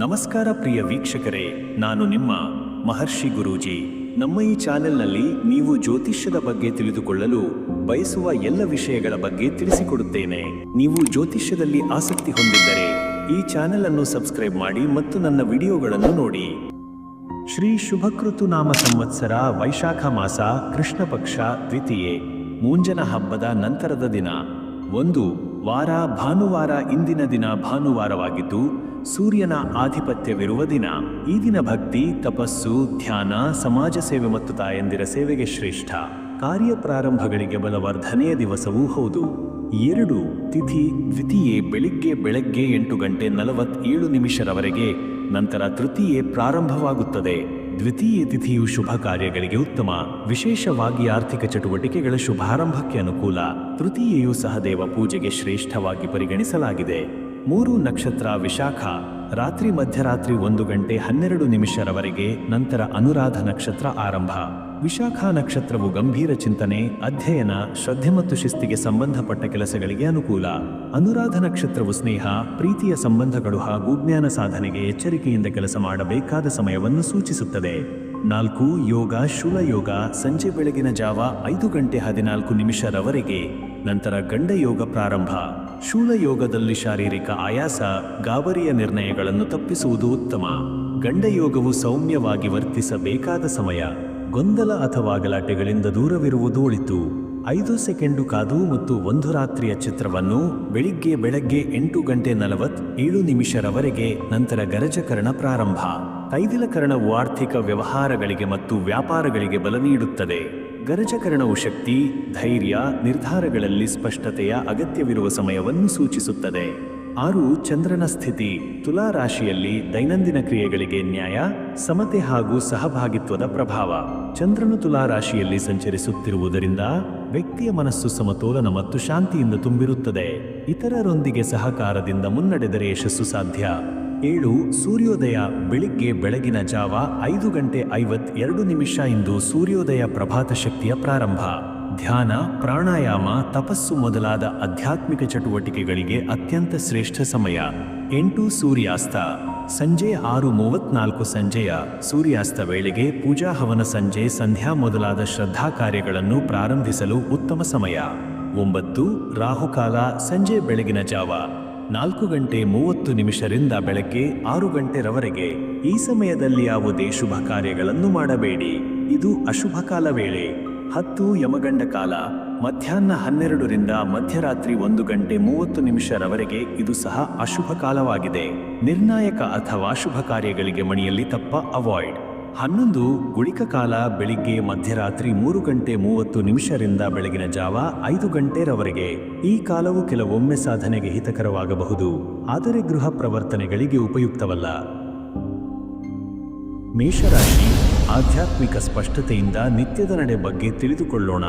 ನಮಸ್ಕಾರ ಪ್ರಿಯ ವೀಕ್ಷಕರೇ, ನಾನು ನಿಮ್ಮ ಮಹರ್ಷಿ ಗುರೂಜಿ. ನಮ್ಮ ಈ ಚಾನೆಲ್ನಲ್ಲಿ ನೀವು ಜ್ಯೋತಿಷ್ಯದ ಬಗ್ಗೆ ತಿಳಿದುಕೊಳ್ಳಲು ಬಯಸುವ ಎಲ್ಲ ವಿಷಯಗಳ ಬಗ್ಗೆ ತಿಳಿಸಿಕೊಡುತ್ತೇನೆ. ನೀವು ಜ್ಯೋತಿಷ್ಯದಲ್ಲಿ ಆಸಕ್ತಿ ಹೊಂದಿದ್ದರೆ ಈ ಚಾನೆಲ್ ಅನ್ನು ಸಬ್ಸ್ಕ್ರೈಬ್ ಮಾಡಿ ಮತ್ತು ನನ್ನ ವಿಡಿಯೋಗಳನ್ನು ನೋಡಿ. ಶ್ರೀ ಶುಭಕೃತು ನಾಮ ಸಂವತ್ಸರ ವೈಶಾಖ ಮಾಸ ಕೃಷ್ಣ ಪಕ್ಷ ದ್ವಿತೀಯೆ ಮುಂಜನ ಹಬ್ಬದ ನಂತರದ ದಿನ. ಒಂದು ವಾರ ಭಾನುವಾರ. ಇಂದಿನ ದಿನ ಭಾನುವಾರವಾಗಿದ್ದು ಸೂರ್ಯನ ಆಧಿಪತ್ಯವಿರುವ ದಿನ. ಈ ದಿನ ಭಕ್ತಿ, ತಪಸ್ಸು, ಧ್ಯಾನ, ಸಮಾಜ ಸೇವೆ ಮತ್ತು ತಾಯಂದಿರ ಸೇವೆಗೆ ಶ್ರೇಷ್ಠ. ಕಾರ್ಯ ಪ್ರಾರಂಭಗಳಿಗೆ ಬಲವರ್ಧನೆಯ ದಿವಸವೂ ಹೌದು. 2 ತಿಥಿ ದ್ವಿತೀಯೆ ಬೆಳಿಗ್ಗೆ 8:47 ನಂತರ ತೃತೀಯೆ ಪ್ರಾರಂಭವಾಗುತ್ತದೆ. ದ್ವಿತೀಯ ತಿಥಿಯು ಶುಭ ಕಾರ್ಯಗಳಿಗೆ ಉತ್ತಮ, ವಿಶೇಷವಾಗಿ ಆರ್ಥಿಕ ಚಟುವಟಿಕೆಗಳ ಶುಭಾರಂಭಕ್ಕೆ ಅನುಕೂಲ. ತೃತೀಯೆಯು ಸಹದೇವ ಪೂಜೆಗೆ ಶ್ರೇಷ್ಠವಾಗಿ ಪರಿಗಣಿಸಲಾಗಿದೆ. 3 ನಕ್ಷತ್ರ ವಿಶಾಖ ರಾತ್ರಿ ಮಧ್ಯರಾತ್ರಿ 1:12 ನಂತರ ಅನುರಾಧ ನಕ್ಷತ್ರ ಆರಂಭ. ವಿಶಾಖ ನಕ್ಷತ್ರವು ಗಂಭೀರ ಚಿಂತನೆ, ಅಧ್ಯಯನ, ಶ್ರದ್ಧೆ ಮತ್ತು ಶಿಸ್ತಿಗೆ ಸಂಬಂಧಪಟ್ಟ ಕೆಲಸಗಳಿಗೆ ಅನುಕೂಲ. ಅನುರಾಧ ನಕ್ಷತ್ರವು ಸ್ನೇಹ, ಪ್ರೀತಿಯ ಸಂಬಂಧಗಳು ಹಾಗೂ ಜ್ಞಾನ ಸಾಧನೆಗೆ ಎಚ್ಚರಿಕೆಯಿಂದ ಕೆಲಸ ಮಾಡಬೇಕಾದ ಸಮಯವನ್ನು ಸೂಚಿಸುತ್ತದೆ. 4 ಯೋಗ ಶೂಲ ಯೋಗ ಸಂಜೆ ಬೆಳಗಿನ ಜಾವ 5:14 ನಂತರ ಗಂಡ ಯೋಗ ಪ್ರಾರಂಭ. ಶೂಲ ಯೋಗದಲ್ಲಿ ಶಾರೀರಿಕ ಆಯಾಸ, ಗಾಬರಿಯ ನಿರ್ಣಯಗಳನ್ನು ತಪ್ಪಿಸುವುದು ಉತ್ತಮ. ಗಂಡ ಯೋಗವು ಸೌಮ್ಯವಾಗಿ ವರ್ತಿಸಬೇಕಾದ ಸಮಯ. ಗೊಂದಲ ಅಥವಾ ಗಲಾಟೆಗಳಿಂದ ದೂರವಿರುವುದು ಒಳಿತು. 5 ಸೆಕೆಂಡು ಕಾದು ಮತ್ತು 1 ರಾತ್ರಿಯ ಚಿತ್ರವನ್ನು ಬೆಳಿಗ್ಗೆ 8:47 ನಂತರ ಗರಜಕರಣ ಪ್ರಾರಂಭ. ತೈದಿಲಕರಣವು ಆರ್ಥಿಕ ವ್ಯವಹಾರಗಳಿಗೆ ಮತ್ತು ವ್ಯಾಪಾರಗಳಿಗೆ ಬಲ ನೀಡುತ್ತದೆ. ಗರಜಕರಣವು ಶಕ್ತಿ, ಧೈರ್ಯ, ನಿರ್ಧಾರಗಳಲ್ಲಿ ಸ್ಪಷ್ಟತೆಯ ಅಗತ್ಯವಿರುವ ಸಮಯವನ್ನು ಸೂಚಿಸುತ್ತದೆ. 6 ಚಂದ್ರನ ಸ್ಥಿತಿ ತುಲಾ ರಾಶಿಯಲ್ಲಿ ದೈನಂದಿನ ಕ್ರಿಯೆಗಳಿಗೆ ನ್ಯಾಯ, ಸಮತೆ ಹಾಗೂ ಸಹಭಾಗಿತ್ವದ ಪ್ರಭಾವ. ಚಂದ್ರನು ತುಲಾ ರಾಶಿಯಲ್ಲಿ ಸಂಚರಿಸುತ್ತಿರುವುದರಿಂದ ವ್ಯಕ್ತಿಯ ಮನಸ್ಸು ಸಮತೋಲನ ಮತ್ತು ಶಾಂತಿಯಿಂದ ತುಂಬಿರುತ್ತದೆ. ಇತರರೊಂದಿಗೆ ಸಹಕಾರದಿಂದ ಮುನ್ನಡೆದರೆ ಯಶಸ್ಸು ಸಾಧ್ಯ. 7 ಸೂರ್ಯೋದಯ ಬೆಳಗಿನ ಜಾವ 5:52 ಇಂದು ಸೂರ್ಯೋದಯ ಪ್ರಭಾತ ಶಕ್ತಿಯ ಪ್ರಾರಂಭ. ಧ್ಯಾನ, ಪ್ರಾಣಾಯಾಮ, ತಪಸ್ಸು ಮೊದಲಾದ ಆಧ್ಯಾತ್ಮಿಕ ಚಟುವಟಿಕೆಗಳಿಗೆ ಅತ್ಯಂತ ಶ್ರೇಷ್ಠ ಸಮಯ. 8 ಸೂರ್ಯಾಸ್ತ ಸಂಜೆ 6:34 ಸಂಜೆಯ ಸೂರ್ಯಾಸ್ತ ವೇಳೆಗೆ ಪೂಜಾ ಹವನ, ಸಂಧ್ಯಾ ಮೊದಲಾದ ಶ್ರದ್ಧಾ ಕಾರ್ಯಗಳನ್ನು ಪ್ರಾರಂಭಿಸಲು ಉತ್ತಮ ಸಮಯ. 9 ರಾಹುಕಾಲ ಸಂಜೆ ಬೆಳಗಿನ ಜಾವ 4:30 ಬೆಳಗ್ಗೆ 6 ಈ ಸಮಯದಲ್ಲಿ ಯಾವುದೇ ಶುಭ ಕಾರ್ಯಗಳನ್ನು ಮಾಡಬೇಡಿ, ಇದು ಅಶುಭ ಕಾಲ ವೇಳೆ. 10 ಯಮಗಂಡ ಕಾಲ ಮಧ್ಯಾಹ್ನ 12 ಮಧ್ಯರಾತ್ರಿ 1:30 ಇದು ಸಹ ಅಶುಭ ಕಾಲವಾಗಿದೆ. ನಿರ್ಣಾಯಕ ಅಥವಾ ಶುಭ ಕಾರ್ಯಗಳಿಗೆ ಮಣಿಯಲ್ಲಿ ತಪ್ಪ ಅವಾಯ್ಡ್. 11 ಗುಳಿಕ ಕಾಲ ಬೆಳಿಗ್ಗೆ ಮಧ್ಯರಾತ್ರಿ 3:30 ಬೆಳಗಿನ ಜಾವ 5 ಈ ಕಾಲವು ಕೆಲವೊಮ್ಮೆ ಸಾಧನೆಗೆ ಹಿತಕರವಾಗಬಹುದು, ಆದರೆ ಗೃಹ ಪ್ರವರ್ತನೆಗಳಿಗೆ ಉಪಯುಕ್ತವಲ್ಲ. ಮೇಷರಾಶಿ ಆಧ್ಯಾತ್ಮಿಕ ಸ್ಪಷ್ಟತೆಯಿಂದ ನಿತ್ಯದ ನಡೆ ಬಗ್ಗೆ ತಿಳಿದುಕೊಳ್ಳೋಣ.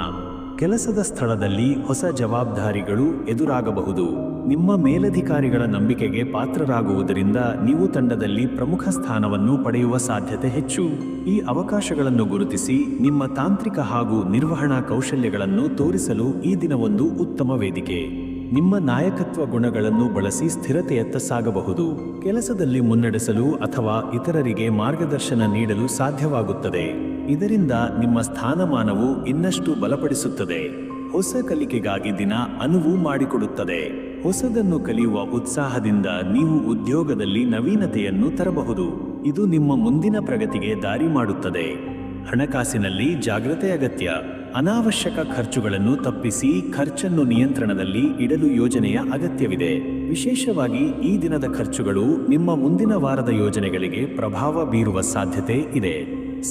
ಕೆಲಸದ ಸ್ಥಳದಲ್ಲಿ ಹೊಸ ಜವಾಬ್ದಾರಿಗಳು ಎದುರಾಗಬಹುದು. ನಿಮ್ಮ ಮೇಲಧಿಕಾರಿಗಳ ನಂಬಿಕೆಗೆ ಪಾತ್ರರಾಗುವುದರಿಂದ ನೀವು ತಂಡದಲ್ಲಿ ಪ್ರಮುಖ ಸ್ಥಾನವನ್ನು ಪಡೆಯುವ ಸಾಧ್ಯತೆ ಹೆಚ್ಚು. ಈ ಅವಕಾಶಗಳನ್ನು ಗುರುತಿಸಿ ನಿಮ್ಮ ತಾಂತ್ರಿಕ ಹಾಗೂ ನಿರ್ವಹಣಾ ಕೌಶಲ್ಯಗಳನ್ನು ತೋರಿಸಲು ಈ ದಿನ ಒಂದು ಉತ್ತಮ ವೇದಿಕೆ. ನಿಮ್ಮ ನಾಯಕತ್ವ ಗುಣಗಳನ್ನು ಬಳಸಿ ಸ್ಥಿರತೆಯತ್ತ ಸಾಗಬಹುದು. ಕೆಲಸದಲ್ಲಿ ಮುನ್ನಡೆಸಲು ಅಥವಾ ಇತರರಿಗೆ ಮಾರ್ಗದರ್ಶನ ನೀಡಲು ಸಾಧ್ಯವಾಗುತ್ತದೆ. ಇದರಿಂದ ನಿಮ್ಮ ಸ್ಥಾನಮಾನವು ಇನ್ನಷ್ಟು ಬಲಪಡಿಸುತ್ತದೆ. ಹೊಸ ಕಲಿಕೆಗಾಗಿ ದಿನ ಅನುವು ಮಾಡಿಕೊಡುತ್ತದೆ. ಹೊಸದನ್ನು ಕಲಿಯುವ ಉತ್ಸಾಹದಿಂದ ನೀವು ಉದ್ಯೋಗದಲ್ಲಿ ನವೀನತೆಯನ್ನು ತರಬಹುದು. ಇದು ನಿಮ್ಮ ಮುಂದಿನ ಪ್ರಗತಿಗೆ ದಾರಿ ಮಾಡುತ್ತದೆ. ಹಣಕಾಸಿನಲ್ಲಿ ಜಾಗೃತೆ ಅಗತ್ಯ. ಅನಾವಶ್ಯಕ ಖರ್ಚುಗಳನ್ನು ತಪ್ಪಿಸಿ ಖರ್ಚನ್ನು ನಿಯಂತ್ರಣದಲ್ಲಿ ಇಡಲು ಯೋಜನೆಯ ಅಗತ್ಯವಿದೆ. ವಿಶೇಷವಾಗಿ ಈ ದಿನದ ಖರ್ಚುಗಳು ನಿಮ್ಮ ಮುಂದಿನ ವಾರದ ಯೋಜನೆಗಳಿಗೆ ಪ್ರಭಾವ ಬೀರುವ ಸಾಧ್ಯತೆ ಇದೆ.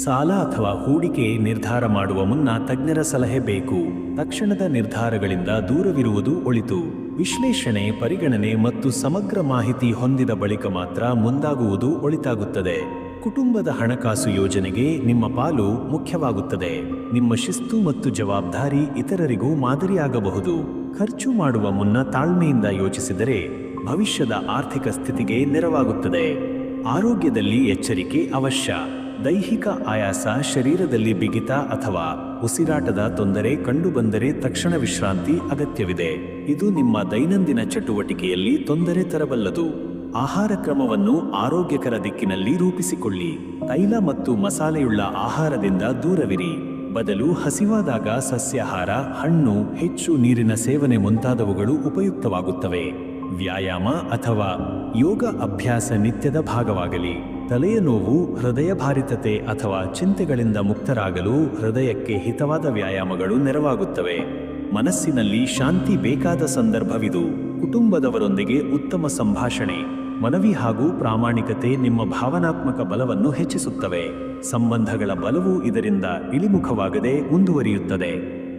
ಸಾಲ ಅಥವಾ ಹೂಡಿಕೆ ನಿರ್ಧಾರ ಮಾಡುವ ಮುನ್ನ ತಜ್ಞರ ಸಲಹೆ ಬೇಕು. ತಕ್ಷಣದ ನಿರ್ಧಾರಗಳಿಂದ ದೂರವಿರುವುದು ಒಳಿತು. ವಿಶ್ಲೇಷಣೆ, ಪರಿಗಣನೆ ಮತ್ತು ಸಮಗ್ರ ಮಾಹಿತಿ ಹೊಂದಿದ ಬಳಿಕ ಮಾತ್ರ ಮುಂದಾಗುವುದು ಒಳಿತಾಗುತ್ತದೆ. ಕುಟುಂಬದ ಹಣಕಾಸು ಯೋಜನೆಗೆ ನಿಮ್ಮ ಪಾಲು ಮುಖ್ಯವಾಗುತ್ತದೆ. ನಿಮ್ಮ ಶಿಸ್ತು ಮತ್ತು ಜವಾಬ್ದಾರಿ ಇತರರಿಗೂ ಮಾದರಿಯಾಗಬಹುದು. ಖರ್ಚು ಮಾಡುವ ಮುನ್ನ ತಾಳ್ಮೆಯಿಂದ ಯೋಚಿಸಿದರೆ ಭವಿಷ್ಯದ ಆರ್ಥಿಕ ಸ್ಥಿತಿಗೆ ನೆರವಾಗುತ್ತದೆ. ಆರೋಗ್ಯದಲ್ಲಿ ಎಚ್ಚರಿಕೆ ಅವಶ್ಯ. ದೈಹಿಕ ಆಯಾಸ, ಶರೀರದಲ್ಲಿ ಬಿಗಿತ ಅಥವಾ ಉಸಿರಾಟದ ತೊಂದರೆ ಕಂಡುಬಂದರೆ ತಕ್ಷಣ ವಿಶ್ರಾಂತಿ ಅಗತ್ಯವಿದೆ. ಇದು ನಿಮ್ಮ ದೈನಂದಿನ ಚಟುವಟಿಕೆಯಲ್ಲಿ ತೊಂದರೆ ತರಬಲ್ಲದು. ಆಹಾರ ಕ್ರಮವನ್ನು ಆರೋಗ್ಯಕರ ದಿಕ್ಕಿನಲ್ಲಿ ರೂಪಿಸಿಕೊಳ್ಳಿ. ತೈಲ ಮತ್ತು ಮಸಾಲೆಯುಳ್ಳ ಆಹಾರದಿಂದ ದೂರವಿರಿ. ಬದಲು ಹಸಿವಾದಾಗ ಸಸ್ಯಾಹಾರ, ಹಣ್ಣು, ಹೆಚ್ಚು ನೀರಿನ ಸೇವನೆ ಮುಂತಾದವುಗಳು ಉಪಯುಕ್ತವಾಗುತ್ತವೆ. ವ್ಯಾಯಾಮ ಅಥವಾ ಯೋಗ ಅಭ್ಯಾಸ ನಿತ್ಯದ ಭಾಗವಾಗಲಿ. ತಲೆಯ ನೋವು, ಹೃದಯಭಾರಿತತೆ ಅಥವಾ ಚಿಂತೆಗಳಿಂದ ಮುಕ್ತರಾಗಲು ಹೃದಯಕ್ಕೆ ಹಿತವಾದ ವ್ಯಾಯಾಮಗಳು ನೆರವಾಗುತ್ತವೆ. ಮನಸ್ಸಿನಲ್ಲಿ ಶಾಂತಿ ಬೇಕಾದ ಸಂದರ್ಭವಿದು. ಕುಟುಂಬದವರೊಂದಿಗೆ ಉತ್ತಮ ಸಂಭಾಷಣೆ, ಮನವಿ ಹಾಗೂ ಪ್ರಾಮಾಣಿಕತೆ ನಿಮ್ಮ ಭಾವನಾತ್ಮಕ ಬಲವನ್ನು ಹೆಚ್ಚಿಸುತ್ತವೆ. ಸಂಬಂಧಗಳ ಬಲವು ಇದರಿಂದ ಇಳಿಮುಖವಾಗದೆ ಮುಂದುವರಿಯುತ್ತದೆ.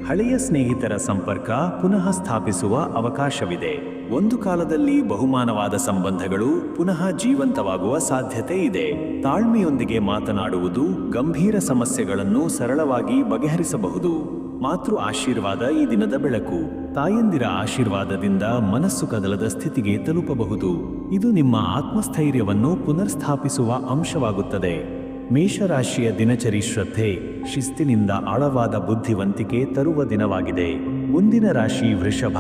ಹಳೆಯ ಸ್ನೇಹಿತರ ಸಂಪರ್ಕ ಪುನಃ ಸ್ಥಾಪಿಸುವ ಅವಕಾಶವಿದೆ. ಒಂದು ಕಾಲದಲ್ಲಿ ಬಹುಮಾನವಾದ ಸಂಬಂಧಗಳು ಪುನಃ ಜೀವಂತವಾಗುವ ಸಾಧ್ಯತೆ ಇದೆ. ತಾಳ್ಮೆಯೊಂದಿಗೆ ಮಾತನಾಡುವುದು ಗಂಭೀರ ಸಮಸ್ಯೆಗಳನ್ನು ಸರಳವಾಗಿ ಬಗೆಹರಿಸಬಹುದು. ಮಾತೃ ಆಶೀರ್ವಾದ ಈ ದಿನದ ಬೆಳಕು. ತಾಯಂದಿರ ಆಶೀರ್ವಾದದಿಂದ ಮನಸ್ಸು ಕದಲದ ಸ್ಥಿತಿಗೆ ತಲುಪಬಹುದು. ಇದು ನಿಮ್ಮ ಆತ್ಮಸ್ಥೈರ್ಯವನ್ನು ಪುನರ್ಸ್ಥಾಪಿಸುವ ಅಂಶವಾಗುತ್ತದೆ. ಮೇಷರಾಶಿಯ ದಿನಚರಿ ಶ್ರದ್ಧೆ, ಶಿಸ್ತಿನಿಂದ ಆಳವಾದ ಬುದ್ಧಿವಂತಿಕೆ ತರುವ ದಿನವಾಗಿದೆ. ಮುಂದಿನ ರಾಶಿ ವೃಷಭ.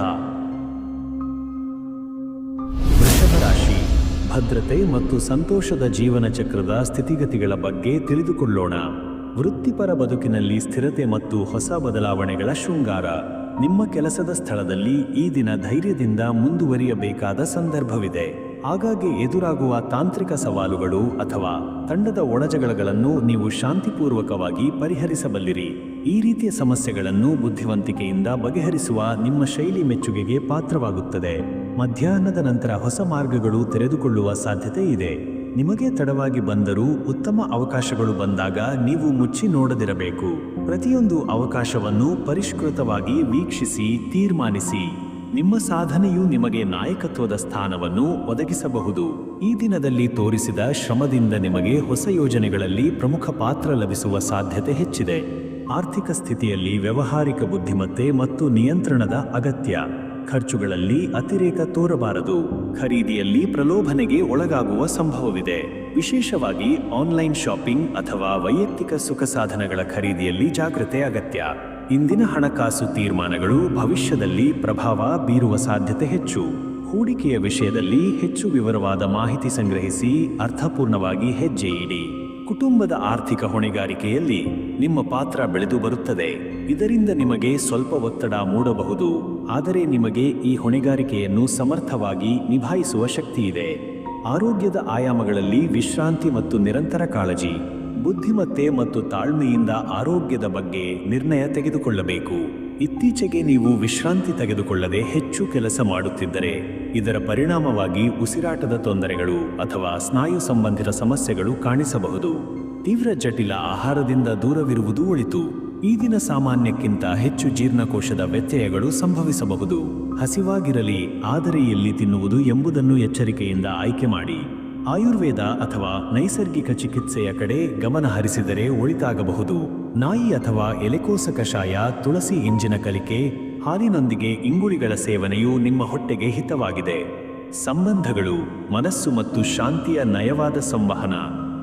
ವೃಷಭ ರಾಶಿ ಭದ್ರತೆ ಮತ್ತು ಸಂತೋಷದ ಜೀವನ ಚಕ್ರದ ಸ್ಥಿತಿಗತಿಗಳ ಬಗ್ಗೆ ತಿಳಿದುಕೊಳ್ಳೋಣ. ವೃತ್ತಿಪರ ಬದುಕಿನಲ್ಲಿ ಸ್ಥಿರತೆ ಮತ್ತು ಹೊಸ ಬದಲಾವಣೆಗಳ ಶೃಂಗಾರ. ನಿಮ್ಮ ಕೆಲಸದ ಸ್ಥಳದಲ್ಲಿ ಈ ದಿನ ಧೈರ್ಯದಿಂದ ಮುಂದುವರಿಯಬೇಕಾದ ಸಂದರ್ಭವಿದೆ. ಆಗಾಗ್ಗೆ ಎದುರಾಗುವ ತಾಂತ್ರಿಕ ಸವಾಲುಗಳು ಅಥವಾ ತಂಡದ ಒಳಜಗಳಗಳನ್ನು ನೀವು ಶಾಂತಿಪೂರ್ವಕವಾಗಿ ಪರಿಹರಿಸಬಲ್ಲಿರಿ. ಈ ರೀತಿಯ ಸಮಸ್ಯೆಗಳನ್ನು ಬುದ್ಧಿವಂತಿಕೆಯಿಂದ ಬಗೆಹರಿಸುವ ನಿಮ್ಮ ಶೈಲಿ ಮೆಚ್ಚುಗೆಗೆ ಪಾತ್ರವಾಗುತ್ತದೆ. ಮಧ್ಯಾಹ್ನದ ನಂತರ ಹೊಸ ಮಾರ್ಗಗಳು ತೆರೆದುಕೊಳ್ಳುವ ಸಾಧ್ಯತೆ ಇದೆ. ನಿಮಗೆ ತಡವಾಗಿ ಬಂದರೂ ಉತ್ತಮ ಅವಕಾಶಗಳು ಬಂದಾಗ ನೀವು ಮುಚ್ಚಿ ನೋಡದಿರಬೇಕು. ಪ್ರತಿಯೊಂದು ಅವಕಾಶವನ್ನು ಪರಿಷ್ಕೃತವಾಗಿ ವೀಕ್ಷಿಸಿ ತೀರ್ಮಾನಿಸಿ. ನಿಮ್ಮ ಸಾಧನೆಯು ನಿಮಗೆ ನಾಯಕತ್ವದ ಸ್ಥಾನವನ್ನು ಒದಗಿಸಬಹುದು. ಈ ದಿನದಲ್ಲಿ ತೋರಿಸಿದ ಶ್ರಮದಿಂದ ನಿಮಗೆ ಹೊಸ ಯೋಜನೆಗಳಲ್ಲಿ ಪ್ರಮುಖ ಪಾತ್ರ ಲಭಿಸುವ ಸಾಧ್ಯತೆ ಹೆಚ್ಚಿದೆ. ಆರ್ಥಿಕ ಸ್ಥಿತಿಯಲ್ಲಿ ವ್ಯಾವಹಾರಿಕ ಬುದ್ಧಿಮತ್ತೆ ಮತ್ತು ನಿಯಂತ್ರಣದ ಅಗತ್ಯ. ಖರ್ಚುಗಳಲ್ಲಿ ಅತಿರೇಕ ತೋರಬಾರದು. ಖರೀದಿಯಲ್ಲಿ ಪ್ರಲೋಭನೆಗೆ ಒಳಗಾಗುವ ಸಂಭವವಿದೆ. ವಿಶೇಷವಾಗಿ ಆನ್ಲೈನ್ ಶಾಪಿಂಗ್ ಅಥವಾ ವೈಯಕ್ತಿಕ ಸುಖ ಸಾಧನಗಳ ಖರೀದಿಯಲ್ಲಿ ಜಾಗೃತೆ ಅಗತ್ಯ. ಇಂದಿನ ಹಣಕಾಸು ತೀರ್ಮಾನಗಳು ಭವಿಷ್ಯದಲ್ಲಿ ಪ್ರಭಾವ ಬೀರುವ ಸಾಧ್ಯತೆ ಹೆಚ್ಚು. ಹೂಡಿಕೆಯ ವಿಷಯದಲ್ಲಿ ಹೆಚ್ಚು ವಿವರವಾದ ಮಾಹಿತಿ ಸಂಗ್ರಹಿಸಿ ಅರ್ಥಪೂರ್ಣವಾಗಿ ಹೆಜ್ಜೆ ಇಡಿ. ಕುಟುಂಬದ ಆರ್ಥಿಕ ಹೊಣೆಗಾರಿಕೆಯಲ್ಲಿ ನಿಮ್ಮ ಪಾತ್ರ ಬೆಳೆದು ಬರುತ್ತದೆ. ಇದರಿಂದ ನಿಮಗೆ ಸ್ವಲ್ಪ ಒತ್ತಡ ಮೂಡಬಹುದು, ಆದರೆ ನಿಮಗೆ ಈ ಹೊಣೆಗಾರಿಕೆಯನ್ನು ಸಮರ್ಥವಾಗಿ ನಿಭಾಯಿಸುವ ಶಕ್ತಿಯಿದೆ. ಆರೋಗ್ಯದ ಆಯಾಮಗಳಲ್ಲಿ ವಿಶ್ರಾಂತಿ ಮತ್ತು ನಿರಂತರ ಕಾಳಜಿ. ಬುದ್ಧಿಮತ್ತೆ ಮತ್ತು ತಾಳ್ಮೆಯಿಂದ ಆರೋಗ್ಯದ ಬಗ್ಗೆ ನಿರ್ಣಯ ತೆಗೆದುಕೊಳ್ಳಬೇಕು. ಇತ್ತೀಚೆಗೆ ನೀವು ವಿಶ್ರಾಂತಿ ತೆಗೆದುಕೊಳ್ಳದೆ ಹೆಚ್ಚು ಕೆಲಸ ಮಾಡುತ್ತಿದ್ದರೆ ಇದರ ಪರಿಣಾಮವಾಗಿ ಉಸಿರಾಟದ ತೊಂದರೆಗಳು ಅಥವಾ ಸ್ನಾಯು ಸಂಬಂಧಿತ ಸಮಸ್ಯೆಗಳು ಕಾಣಿಸಬಹುದು. ತೀವ್ರ ಜಟಿಲ ಆಹಾರದಿಂದ ದೂರವಿರುವುದು ಒಳಿತು. ಈ ದಿನ ಸಾಮಾನ್ಯಕ್ಕಿಂತ ಹೆಚ್ಚು ಜೀರ್ಣಕೋಶದ ವ್ಯತ್ಯಯಗಳು ಸಂಭವಿಸಬಹುದು. ಹಸಿವಾಗಿರಲಿ, ಆದರೆ ಎಲ್ಲಿ ತಿನ್ನುವುದು ಎಂಬುದನ್ನು ಎಚ್ಚರಿಕೆಯಿಂದ ಆಯ್ಕೆ ಮಾಡಿ. ಆಯುರ್ವೇದ ಅಥವಾ ನೈಸರ್ಗಿಕ ಚಿಕಿತ್ಸೆಯ ಕಡೆ ಗಮನ ಹರಿಸಿದರೆ ಒಳಿತಾಗಬಹುದು. ನಾಯಿ ಅಥವಾ ಎಲೆಕೋಸ ಕಷಾಯ, ತುಳಸಿ ಇಂಜಿನ ಕಲಿಕೆ, ಹಾಲಿನೊಂದಿಗೆ ಇಂಗುಳಿಗಳ ಸೇವನೆಯು ನಿಮ್ಮ ಹೊಟ್ಟೆಗೆ ಹಿತವಾಗಿದೆ. ಸಂಬಂಧಗಳು, ಮನಸ್ಸು ಮತ್ತು ಶಾಂತಿಯ ನಯವಾದ ಸಂವಹನ.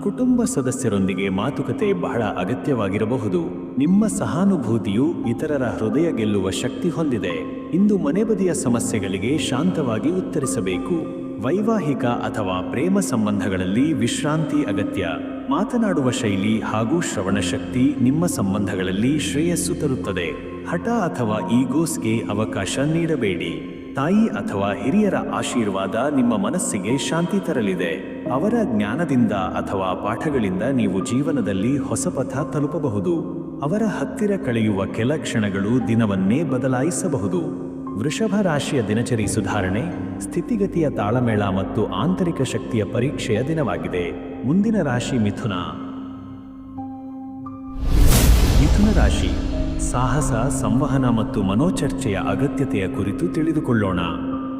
ಕುಟುಂಬ ಸದಸ್ಯರೊಂದಿಗೆ ಮಾತುಕತೆ ಬಹಳ ಅಗತ್ಯವಾಗಿರಬಹುದು. ನಿಮ್ಮ ಸಹಾನುಭೂತಿಯು ಇತರರ ಹೃದಯ ಗೆಲ್ಲುವ ಶಕ್ತಿ ಹೊಂದಿದೆ. ಇಂದು ಮನೆಬದಿಯ ಸಮಸ್ಯೆಗಳಿಗೆ ಶಾಂತವಾಗಿ ಉತ್ತರಿಸಬೇಕು. ವೈವಾಹಿಕ ಅಥವಾ ಪ್ರೇಮ ಸಂಬಂಧಗಳಲ್ಲಿ ವಿಶ್ರಾಂತಿ ಅಗತ್ಯ. ಮಾತನಾಡುವ ಶೈಲಿ ಹಾಗೂ ಶ್ರವಣ ಶಕ್ತಿ ನಿಮ್ಮ ಸಂಬಂಧಗಳಲ್ಲಿ ಶ್ರೇಯಸ್ಸು ತರುತ್ತದೆ. ಹಠ ಅಥವಾ ಈಗೋಸ್ಗೆ ಅವಕಾಶ ನೀಡಬೇಡಿ. ತಾಯಿ ಅಥವಾ ಹಿರಿಯರ ಆಶೀರ್ವಾದ ನಿಮ್ಮ ಮನಸ್ಸಿಗೆ ಶಾಂತಿ ತರಲಿದೆ. ಅವರ ಜ್ಞಾನದಿಂದ ಅಥವಾ ಪಾಠಗಳಿಂದ ನೀವು ಜೀವನದಲ್ಲಿ ಹೊಸ ಪಥ ತಲುಪಬಹುದು. ಅವರ ಹತ್ತಿರ ಕಳೆಯುವ ಕೆಲ ಕ್ಷಣಗಳು ದಿನವನ್ನೇ ಬದಲಾಯಿಸಬಹುದು. ವೃಷಭ ರಾಶಿಯ ದಿನಚರಿ ಸುಧಾರಣೆ, ಸ್ಥಿತಿಗತಿಯ ತಾಳಮೇಳ ಮತ್ತು ಆಂತರಿಕ ಶಕ್ತಿಯ ಪರೀಕ್ಷೆಯ ದಿನವಾಗಿದೆ. ಮುಂದಿನ ರಾಶಿ ಮಿಥುನ. ಮಿಥುನ ರಾಶಿ ಸಾಹಸ, ಸಂವಹನ ಮತ್ತು ಮನೋಚರ್ಚೆಯ ಅಗತ್ಯತೆಯ ಕುರಿತು ತಿಳಿದುಕೊಳ್ಳೋಣ.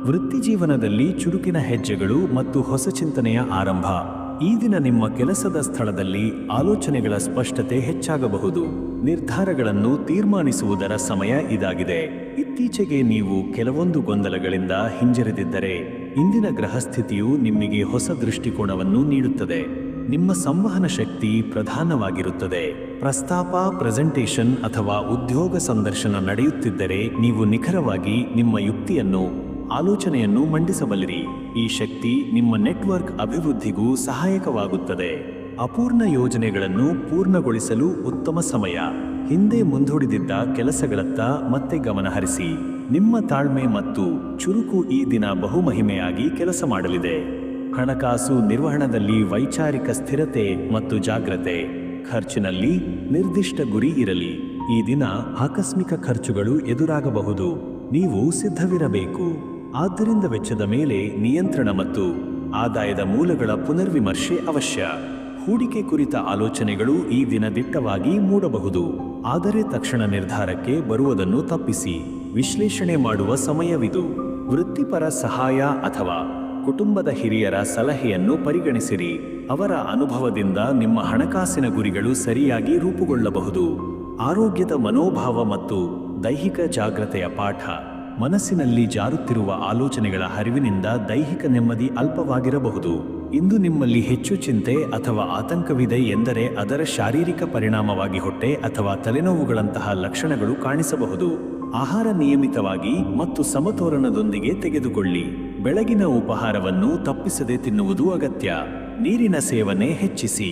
ವೃತ್ತಿ ಜೀವನದಲ್ಲಿ ಚುರುಕಿನ ಹೆಜ್ಜೆಗಳು ಮತ್ತು ಹೊಸ ಚಿಂತನೆಯ ಆರಂಭ. ಈ ದಿನ ನಿಮ್ಮ ಕೆಲಸದ ಸ್ಥಳದಲ್ಲಿ ಆಲೋಚನೆಗಳ ಸ್ಪಷ್ಟತೆ ಹೆಚ್ಚಾಗಬಹುದು. ನಿರ್ಧಾರಗಳನ್ನು ತೀರ್ಮಾನಿಸುವುದರ ಸಮಯ ಇದಾಗಿದೆ. ಇತ್ತೀಚೆಗೆ ನೀವು ಕೆಲವೊಂದು ಗೊಂದಲಗಳಿಂದ ಹಿಂಜರಿದಿದ್ದರೆ ಇಂದಿನ ಗ್ರಹಸ್ಥಿತಿಯು ನಿಮಗೆ ಹೊಸ ದೃಷ್ಟಿಕೋನವನ್ನು ನೀಡುತ್ತದೆ. ನಿಮ್ಮ ಸಂವಹನ ಶಕ್ತಿ ಪ್ರಧಾನವಾಗಿರುತ್ತದೆ. ಪ್ರಸ್ತಾಪ, ಪ್ರೆಸೆಂಟೇಷನ್ ಅಥವಾ ಉದ್ಯೋಗ ಸಂದರ್ಶನ ನಡೆಯುತ್ತಿದ್ದರೆ ನೀವು ನಿಖರವಾಗಿ ನಿಮ್ಮ ಯುಕ್ತಿಯನ್ನು, ಆಲೋಚನೆಯನ್ನು ಮಂಡಿಸಬಲ್ಲಿರಿ. ಈ ಶಕ್ತಿ ನಿಮ್ಮ ನೆಟ್ವರ್ಕ್ ಅಭಿವೃದ್ಧಿಗೂ ಸಹಾಯಕವಾಗುತ್ತದೆ. ಅಪೂರ್ಣ ಯೋಜನೆಗಳನ್ನು ಪೂರ್ಣಗೊಳಿಸಲು ಉತ್ತಮ ಸಮಯ. ಹಿಂದೆ ಮುಂದೂಡಿದ್ದ ಕೆಲಸಗಳತ್ತ ಮತ್ತೆ ಗಮನಹರಿಸಿ. ನಿಮ್ಮ ತಾಳ್ಮೆ ಮತ್ತು ಚುರುಕು ಈ ದಿನ ಬಹುಮಹಿಮೆಯಾಗಿ ಕೆಲಸ ಮಾಡಲಿದೆ. ಹಣಕಾಸು ನಿರ್ವಹಣೆಯಲ್ಲಿ ವೈಚಾರಿಕ ಸ್ಥಿರತೆ ಮತ್ತು ಜಾಗ್ರತೆ. ಖರ್ಚಿನಲ್ಲಿ ನಿರ್ದಿಷ್ಟ ಗುರಿ ಇರಲಿ. ಈ ದಿನ ಆಕಸ್ಮಿಕ ಖರ್ಚುಗಳು ಎದುರಾಗಬಹುದು. ನೀವು ಸಿದ್ಧವಿರಬೇಕು. ಆದ್ದರಿಂದ ವೆಚ್ಚದ ಮೇಲೆ ನಿಯಂತ್ರಣ ಮತ್ತು ಆದಾಯದ ಮೂಲಗಳ ಪುನರ್ವಿಮರ್ಶೆ ಅವಶ್ಯ. ಹೂಡಿಕೆ ಕುರಿತ ಆಲೋಚನೆಗಳು ಈ ದಿನ ದಿಟ್ಟವಾಗಿ ಮೂಡಬಹುದು. ಆದರೆ ತಕ್ಷಣ ನಿರ್ಧಾರಕ್ಕೆ ಬರುವುದನ್ನು ತಪ್ಪಿಸಿ ವಿಶ್ಲೇಷಣೆ ಮಾಡುವ ಸಮಯವಿದು. ವೃತ್ತಿಪರ ಸಹಾಯ ಅಥವಾ ಕುಟುಂಬದ ಹಿರಿಯರ ಸಲಹೆಯನ್ನು ಪರಿಗಣಿಸಿರಿ. ಅವರ ಅನುಭವದಿಂದ ನಿಮ್ಮ ಹಣಕಾಸಿನ ಗುರಿಗಳು ಸರಿಯಾಗಿ ರೂಪುಗೊಳ್ಳಬಹುದು. ಆರೋಗ್ಯದ ಮನೋಭಾವ ಮತ್ತು ದೈಹಿಕ ಜಾಗ್ರತೆಯ ಪಾಠ. ಮನಸ್ಸಿನಲ್ಲಿ ಜಾರುತ್ತಿರುವ ಆಲೋಚನೆಗಳ ಹರಿವಿನಿಂದ ದೈಹಿಕ ನೆಮ್ಮದಿ ಅಲ್ಪವಾಗಿರಬಹುದು. ಇಂದು ನಿಮ್ಮಲ್ಲಿ ಹೆಚ್ಚು ಚಿಂತೆ ಅಥವಾ ಆತಂಕವಿದೆ ಎಂದರೆ ಅದರ ಶಾರೀರಿಕ ಪರಿಣಾಮವಾಗಿ ಹೊಟ್ಟೆ ಅಥವಾ ತಲೆನೋವುಗಳಂತಹ ಲಕ್ಷಣಗಳು ಕಾಣಿಸಬಹುದು. ಆಹಾರ ನಿಯಮಿತವಾಗಿ ಮತ್ತು ಸಮತೋಲನದೊಂದಿಗೆ ತೆಗೆದುಕೊಳ್ಳಿ. ಬೆಳಗಿನ ಉಪಹಾರವನ್ನು ತಪ್ಪಿಸದೆ ತಿನ್ನುವುದು ಅಗತ್ಯ. ನೀರಿನ ಸೇವನೆ ಹೆಚ್ಚಿಸಿ.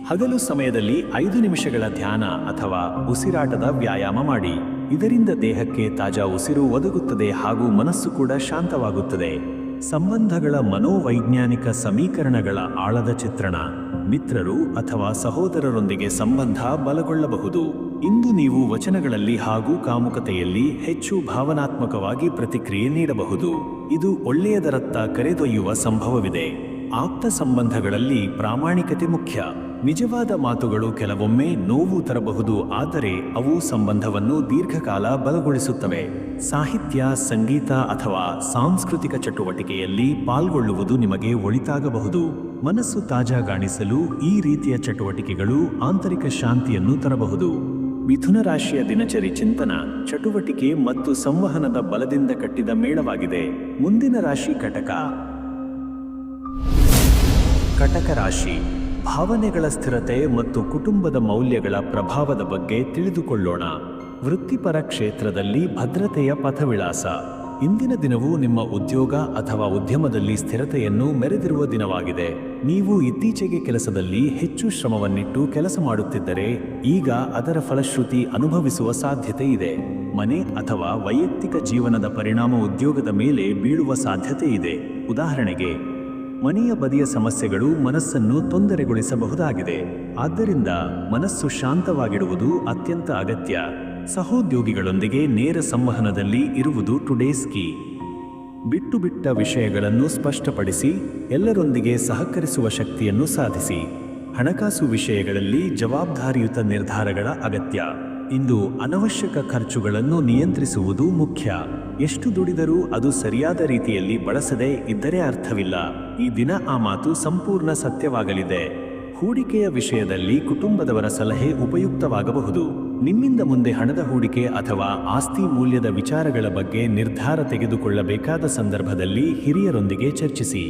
ಹಗಲು ಸಮಯದಲ್ಲಿ 5 ನಿಮಿಷಗಳ ಧ್ಯಾನ ಅಥವಾ ಉಸಿರಾಟದ ವ್ಯಾಯಾಮ ಮಾಡಿ. ಇದರಿಂದ ದೇಹಕ್ಕೆ ತಾಜಾ ಉಸಿರು ಒದಗುತ್ತದೆ ಹಾಗೂ ಮನಸ್ಸು ಕೂಡ ಶಾಂತವಾಗುತ್ತದೆ. ಸಂಬಂಧಗಳ ಮನೋವೈಜ್ಞಾನಿಕ ಸಮೀಕರಣಗಳ ಆಳದ ಚಿತ್ರಣ. ಮಿತ್ರರು ಅಥವಾ ಸಹೋದರರೊಂದಿಗೆ ಸಂಬಂಧ ಬಲಗೊಳ್ಳಬಹುದು. ಇಂದು ನೀವು ವಚನಗಳಲ್ಲಿ ಹಾಗೂ ಕಾಮುಕತೆಯಲ್ಲಿ ಹೆಚ್ಚು ಭಾವನಾತ್ಮಕವಾಗಿ ಪ್ರತಿಕ್ರಿಯೆ ನೀಡಬಹುದು. ಇದು ಒಳ್ಳೆಯದರತ್ತ ಕರೆದೊಯ್ಯುವ ಸಂಭವವಿದೆ. ಆಪ್ತ ಸಂಬಂಧಗಳಲ್ಲಿ ಪ್ರಾಮಾಣಿಕತೆ ಮುಖ್ಯ. ನಿಜವಾದ ಮಾತುಗಳು ಕೆಲವೊಮ್ಮೆ ನೋವು ತರಬಹುದು, ಆದರೆ ಅವು ಸಂಬಂಧವನ್ನು ದೀರ್ಘಕಾಲ ಬಲಗೊಳಿಸುತ್ತವೆ. ಸಾಹಿತ್ಯ, ಸಂಗೀತ ಅಥವಾ ಸಾಂಸ್ಕೃತಿಕ ಚಟುವಟಿಕೆಯಲ್ಲಿ ಪಾಲ್ಗೊಳ್ಳುವುದು ನಿಮಗೆ ಒಳಿತಾಗಬಹುದು. ಮನಸ್ಸು ತಾಜಾಗಾಣಿಸಲು ಈ ರೀತಿಯ ಚಟುವಟಿಕೆಗಳು ಆಂತರಿಕ ಶಾಂತಿಯನ್ನು ತರಬಹುದು. ಮಿಥುನ ರಾಶಿಯ ದಿನಚರಿ ಚಿಂತನ, ಚಟುವಟಿಕೆ ಮತ್ತು ಸಂವಹನದ ಬಲದಿಂದ ಕಟ್ಟಿದ ಮೇಳವಾಗಿದೆ. ಮುಂದಿನ ರಾಶಿ ಕಟಕ. ಕಟಕ ರಾಶಿ. ಭಾವನೆಗಳ ಸ್ಥಿರತೆ ಮತ್ತು ಕುಟುಂಬದ ಮೌಲ್ಯಗಳ ಪ್ರಭಾವದ ಬಗ್ಗೆ ತಿಳಿದುಕೊಳ್ಳೋಣ. ವೃತ್ತಿಪರ ಕ್ಷೇತ್ರದಲ್ಲಿ ಭದ್ರತೆಯ ಪಥವಿಳಾಸ. ಇಂದಿನ ದಿನವು ನಿಮ್ಮ ಉದ್ಯೋಗ ಅಥವಾ ಉದ್ಯಮದಲ್ಲಿ ಸ್ಥಿರತೆಯನ್ನು ಮೆರೆದಿರುವ ದಿನವಾಗಿದೆ. ನೀವು ಇತ್ತೀಚೆಗೆ ಕೆಲಸದಲ್ಲಿ ಹೆಚ್ಚು ಶ್ರಮವನ್ನಿಟ್ಟು ಕೆಲಸ ಮಾಡುತ್ತಿದ್ದರೆ ಈಗ ಅದರ ಫಲಶ್ರುತಿ ಅನುಭವಿಸುವ ಸಾಧ್ಯತೆ ಇದೆ. ಮನೆ ಅಥವಾ ವೈಯಕ್ತಿಕ ಜೀವನದ ಪರಿಣಾಮ ಉದ್ಯೋಗದ ಮೇಲೆ ಬೀಳುವ ಸಾಧ್ಯತೆ ಇದೆ. ಉದಾಹರಣೆಗೆ, ಮನೆಯ ಬದಿಯ ಸಮಸ್ಯೆಗಳು ಮನಸ್ಸನ್ನು ತೊಂದರೆಗೊಳಿಸಬಹುದಾಗಿದೆ. ಆದ್ದರಿಂದ ಮನಸ್ಸು ಶಾಂತವಾಗಿಡುವುದು ಅತ್ಯಂತ ಅಗತ್ಯ. ಸಹೋದ್ಯೋಗಿಗಳೊಂದಿಗೆ ನೇರ ಸಂವಹನದಲ್ಲಿ ಇರುವುದು ಟುಡೇಸ್ ಕೀ. ಬಿಟ್ಟು ವಿಷಯಗಳನ್ನು ಸ್ಪಷ್ಟಪಡಿಸಿ ಎಲ್ಲರೊಂದಿಗೆ ಸಹಕರಿಸುವ ಶಕ್ತಿಯನ್ನು ಸಾಧಿಸಿ. ಹಣಕಾಸು ವಿಷಯಗಳಲ್ಲಿ ಜವಾಬ್ದಾರಿಯುತ ನಿರ್ಧಾರಗಳ ಅಗತ್ಯ. ಇಂದು ಅನವಶ್ಯಕ ಖರ್ಚುಗಳನ್ನು ನಿಯಂತ್ರಿಸುವುದು ಮುಖ್ಯ. ಎಷ್ಟು ದುಡಿದರೂ ಅದು ಸರಿಯಾದ ರೀತಿಯಲ್ಲಿ ಬಳಸದೇ ಇದ್ದರೆ ಅರ್ಥವಿಲ್ಲ. ಈ ದಿನ ಆ ಮಾತು ಸಂಪೂರ್ಣ ಸತ್ಯವಾಗಲಿದೆ. ಹೂಡಿಕೆಯ ವಿಷಯದಲ್ಲಿ ಕುಟುಂಬದವರ ಸಲಹೆ ಉಪಯುಕ್ತವಾಗಬಹುದು. ನಿಮ್ಮಿಂದ ಮುಂದೆ ಹಣದ ಹೂಡಿಕೆ ಅಥವಾ ಆಸ್ತಿ ಮೂಲ್ಯದ ವಿಚಾರಗಳ ಬಗ್ಗೆ ನಿರ್ಧಾರ ತೆಗೆದುಕೊಳ್ಳಬೇಕಾದ ಸಂದರ್ಭದಲ್ಲಿ ಹಿರಿಯರೊಂದಿಗೆ ಚರ್ಚಿಸಿ.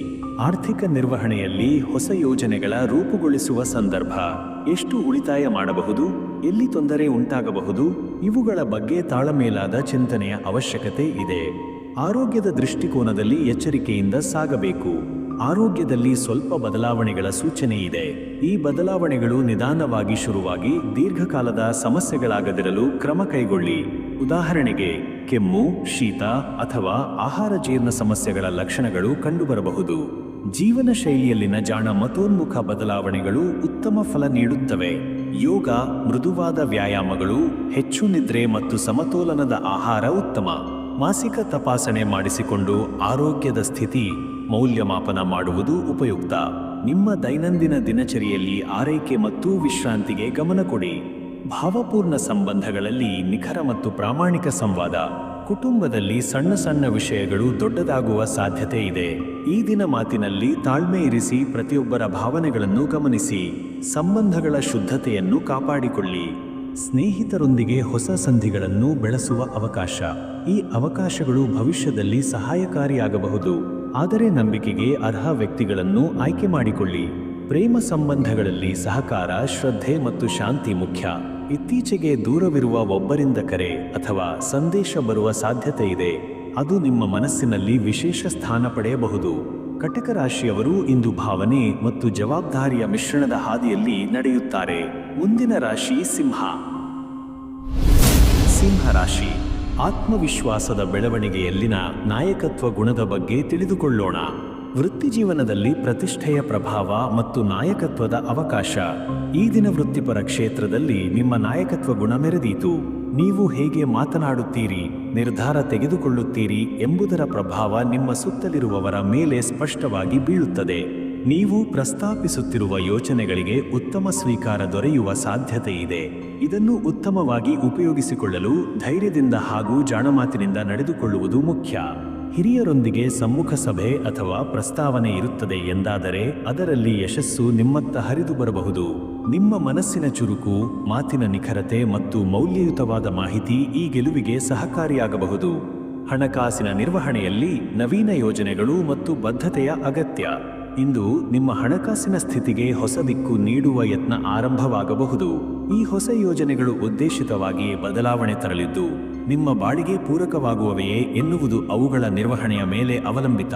ಆರ್ಥಿಕ ನಿರ್ವಹಣೆಯಲ್ಲಿ ಹೊಸ ಯೋಜನೆಗಳ ರೂಪುಗೊಳಿಸುವ ಸಂದರ್ಭ. ಎಷ್ಟು ಉಳಿತಾಯ ಮಾಡಬಹುದು, ಎಲ್ಲಿ ತೊಂದರೆ ಉಂಟಾಗಬಹುದು, ಇವುಗಳ ಬಗ್ಗೆ ತಾಳಮೇಲಾದ ಚಿಂತನೆಯ ಅವಶ್ಯಕತೆ ಇದೆ. ಆರೋಗ್ಯದ ದೃಷ್ಟಿಕೋನದಲ್ಲಿ ಎಚ್ಚರಿಕೆಯಿಂದ ಸಾಗಬೇಕು. ಆರೋಗ್ಯದಲ್ಲಿ ಸ್ವಲ್ಪ ಬದಲಾವಣೆಗಳ ಸೂಚನೆ ಇದೆ. ಈ ಬದಲಾವಣೆಗಳು ನಿಧಾನವಾಗಿ ಶುರುವಾಗಿ ದೀರ್ಘಕಾಲದ ಸಮಸ್ಯೆಗಳಾಗದಿರಲು ಕ್ರಮ ಕೈಗೊಳ್ಳಿ. ಉದಾಹರಣೆಗೆ, ಕೆಮ್ಮು, ಶೀತ ಅಥವಾ ಆಹಾರ ಜೀರ್ಣ ಸಮಸ್ಯೆಗಳ ಲಕ್ಷಣಗಳು ಕಂಡುಬರಬಹುದು. ಜೀವನ ಶೈಲಿಯಲ್ಲಿನ ಜಾಣ ಮತೋನ್ಮುಖ ಬದಲಾವಣೆಗಳು ಉತ್ತಮ ಫಲ ನೀಡುತ್ತವೆ. ಯೋಗ, ಮೃದುವಾದ ವ್ಯಾಯಾಮಗಳು, ಹೆಚ್ಚು ನಿದ್ರೆ ಮತ್ತು ಸಮತೋಲನದ ಆಹಾರ ಉತ್ತಮ. ಮಾಸಿಕ ತಪಾಸಣೆ ಮಾಡಿಸಿಕೊಂಡು ಆರೋಗ್ಯದ ಸ್ಥಿತಿ ಮೌಲ್ಯಮಾಪನ ಮಾಡುವುದು ಉಪಯುಕ್ತ. ನಿಮ್ಮ ದೈನಂದಿನ ದಿನಚರಿಯಲ್ಲಿ ಆರೈಕೆ ಮತ್ತು ವಿಶ್ರಾಂತಿಗೆ ಗಮನ ಕೊಡಿ. ಭಾವಪೂರ್ಣ ಸಂಬಂಧಗಳಲ್ಲಿ ನಿಖರ ಮತ್ತು ಪ್ರಾಮಾಣಿಕ ಸಂವಾದ. ಕುಟುಂಬದಲ್ಲಿ ಸಣ್ಣ ಸಣ್ಣ ವಿಷಯಗಳು ದೊಡ್ಡದಾಗುವ ಸಾಧ್ಯತೆ ಇದೆ. ಈ ದಿನ ಮಾತಿನಲ್ಲಿ ತಾಳ್ಮೆ ಇರಿಸಿ ಪ್ರತಿಯೊಬ್ಬರ ಭಾವನೆಗಳನ್ನು ಗಮನಿಸಿ. ಸಂಬಂಧಗಳ ಶುದ್ಧತೆಯನ್ನು ಕಾಪಾಡಿಕೊಳ್ಳಿ. ಸ್ನೇಹಿತರೊಂದಿಗೆ ಹೊಸ ಸಂಧಿಗಳನ್ನು ಬೆಳೆಸುವ ಅವಕಾಶ. ಈ ಅವಕಾಶಗಳು ಭವಿಷ್ಯದಲ್ಲಿ ಸಹಾಯಕಾರಿಯಾಗಬಹುದು. ಆದರೆ ನಂಬಿಕೆಗೆ ಅರ್ಹ ವ್ಯಕ್ತಿಗಳನ್ನು ಆಯ್ಕೆ ಮಾಡಿಕೊಳ್ಳಿ. ಪ್ರೇಮ ಸಂಬಂಧಗಳಲ್ಲಿ ಸಹಕಾರ, ಶ್ರದ್ಧೆ ಮತ್ತು ಶಾಂತಿ ಮುಖ್ಯ. ಇತ್ತೀಚೆಗೆ ದೂರವಿರುವ ಒಬ್ಬರಿಂದ ಕರೆ ಅಥವಾ ಸಂದೇಶ ಬರುವ ಸಾಧ್ಯತೆ ಇದೆ. ಅದು ನಿಮ್ಮ ಮನಸ್ಸಿನಲ್ಲಿ ವಿಶೇಷ ಸ್ಥಾನ ಪಡೆಯಬಹುದು. ಕಟಕ ರಾಶಿಯವರು ಇಂದು ಭಾವನೆ ಮತ್ತು ಜವಾಬ್ದಾರಿಯ ಮಿಶ್ರಣದ ಹಾದಿಯಲ್ಲಿ ನಡೆಯುತ್ತಾರೆ. ಮುಂದಿನ ರಾಶಿ ಸಿಂಹ. ಸಿಂಹ ರಾಶಿ. ಆತ್ಮವಿಶ್ವಾಸದ ಬೆಳವಣಿಗೆಯಲ್ಲಿನ ನಾಯಕತ್ವ ಗುಣದ ಬಗ್ಗೆ ತಿಳಿದುಕೊಳ್ಳೋಣ. ವೃತ್ತಿಜೀವನದಲ್ಲಿ ಪ್ರತಿಷ್ಠೆಯ ಪ್ರಭಾವ ಮತ್ತು ನಾಯಕತ್ವದ ಅವಕಾಶ. ಈ ದಿನ ವೃತ್ತಿಪರ ಕ್ಷೇತ್ರದಲ್ಲಿ ನಿಮ್ಮ ನಾಯಕತ್ವ ಗುಣ ಮೆರೆದೀತು. ನೀವು ಹೇಗೆ ಮಾತನಾಡುತ್ತೀರಿ, ನಿರ್ಧಾರ ತೆಗೆದುಕೊಳ್ಳುತ್ತೀರಿ ಎಂಬುದರ ಪ್ರಭಾವ ನಿಮ್ಮ ಸುತ್ತಲಿರುವವರ ಮೇಲೆ ಸ್ಪಷ್ಟವಾಗಿ ಬೀಳುತ್ತದೆ. ನೀವು ಪ್ರಸ್ತಾಪಿಸುತ್ತಿರುವ ಯೋಚನೆಗಳಿಗೆ ಉತ್ತಮ ಸ್ವೀಕಾರ ದೊರೆಯುವ ಸಾಧ್ಯತೆ ಇದೆ. ಇದನ್ನು ಉತ್ತಮವಾಗಿ ಉಪಯೋಗಿಸಿಕೊಳ್ಳಲು ಧೈರ್ಯದಿಂದ ಹಾಗೂ ಜಾಣಮಾತಿನಿಂದ ನಡೆದುಕೊಳ್ಳುವುದು ಮುಖ್ಯ. ಹಿರಿಯರೊಂದಿಗೆ ಸಮ್ಮುಖ ಸಭೆ ಅಥವಾ ಪ್ರಸ್ತಾವನೆ ಇರುತ್ತದೆ ಎಂದಾದರೆ ಅದರಲ್ಲಿ ಯಶಸ್ಸು ನಿಮ್ಮತ್ತ ಹರಿದು ಬರಬಹುದು. ನಿಮ್ಮ ಮನಸ್ಸಿನ ಚುರುಕು, ಮಾತಿನ ನಿಖರತೆ ಮತ್ತು ಮೌಲ್ಯಯುತವಾದ ಮಾಹಿತಿ ಈ ಗೆಲುವಿಗೆ ಸಹಕಾರಿಯಾಗಬಹುದು. ಹಣಕಾಸಿನ ನಿರ್ವಹಣೆಯಲ್ಲಿ ನವೀನ ಯೋಜನೆಗಳು ಮತ್ತು ಬದ್ಧತೆಯ ಅಗತ್ಯ. ಇಂದು ನಿಮ್ಮ ಹಣಕಾಸಿನ ಸ್ಥಿತಿಗೆ ಹೊಸ ದಿಕ್ಕು ನೀಡುವ ಯತ್ನ ಆರಂಭವಾಗಬಹುದು. ಈ ಹೊಸ ಯೋಜನೆಗಳು ಉದ್ದೇಶಿತವಾಗಿ ಬದಲಾವಣೆ ತರಲಿದ್ದು ನಿಮ್ಮ ಬಾಳಿಗೆ ಪೂರಕವಾಗುವವೆಯೇ ಎನ್ನುವುದು ಅವುಗಳ ನಿರ್ವಹಣೆಯ ಮೇಲೆ ಅವಲಂಬಿತ.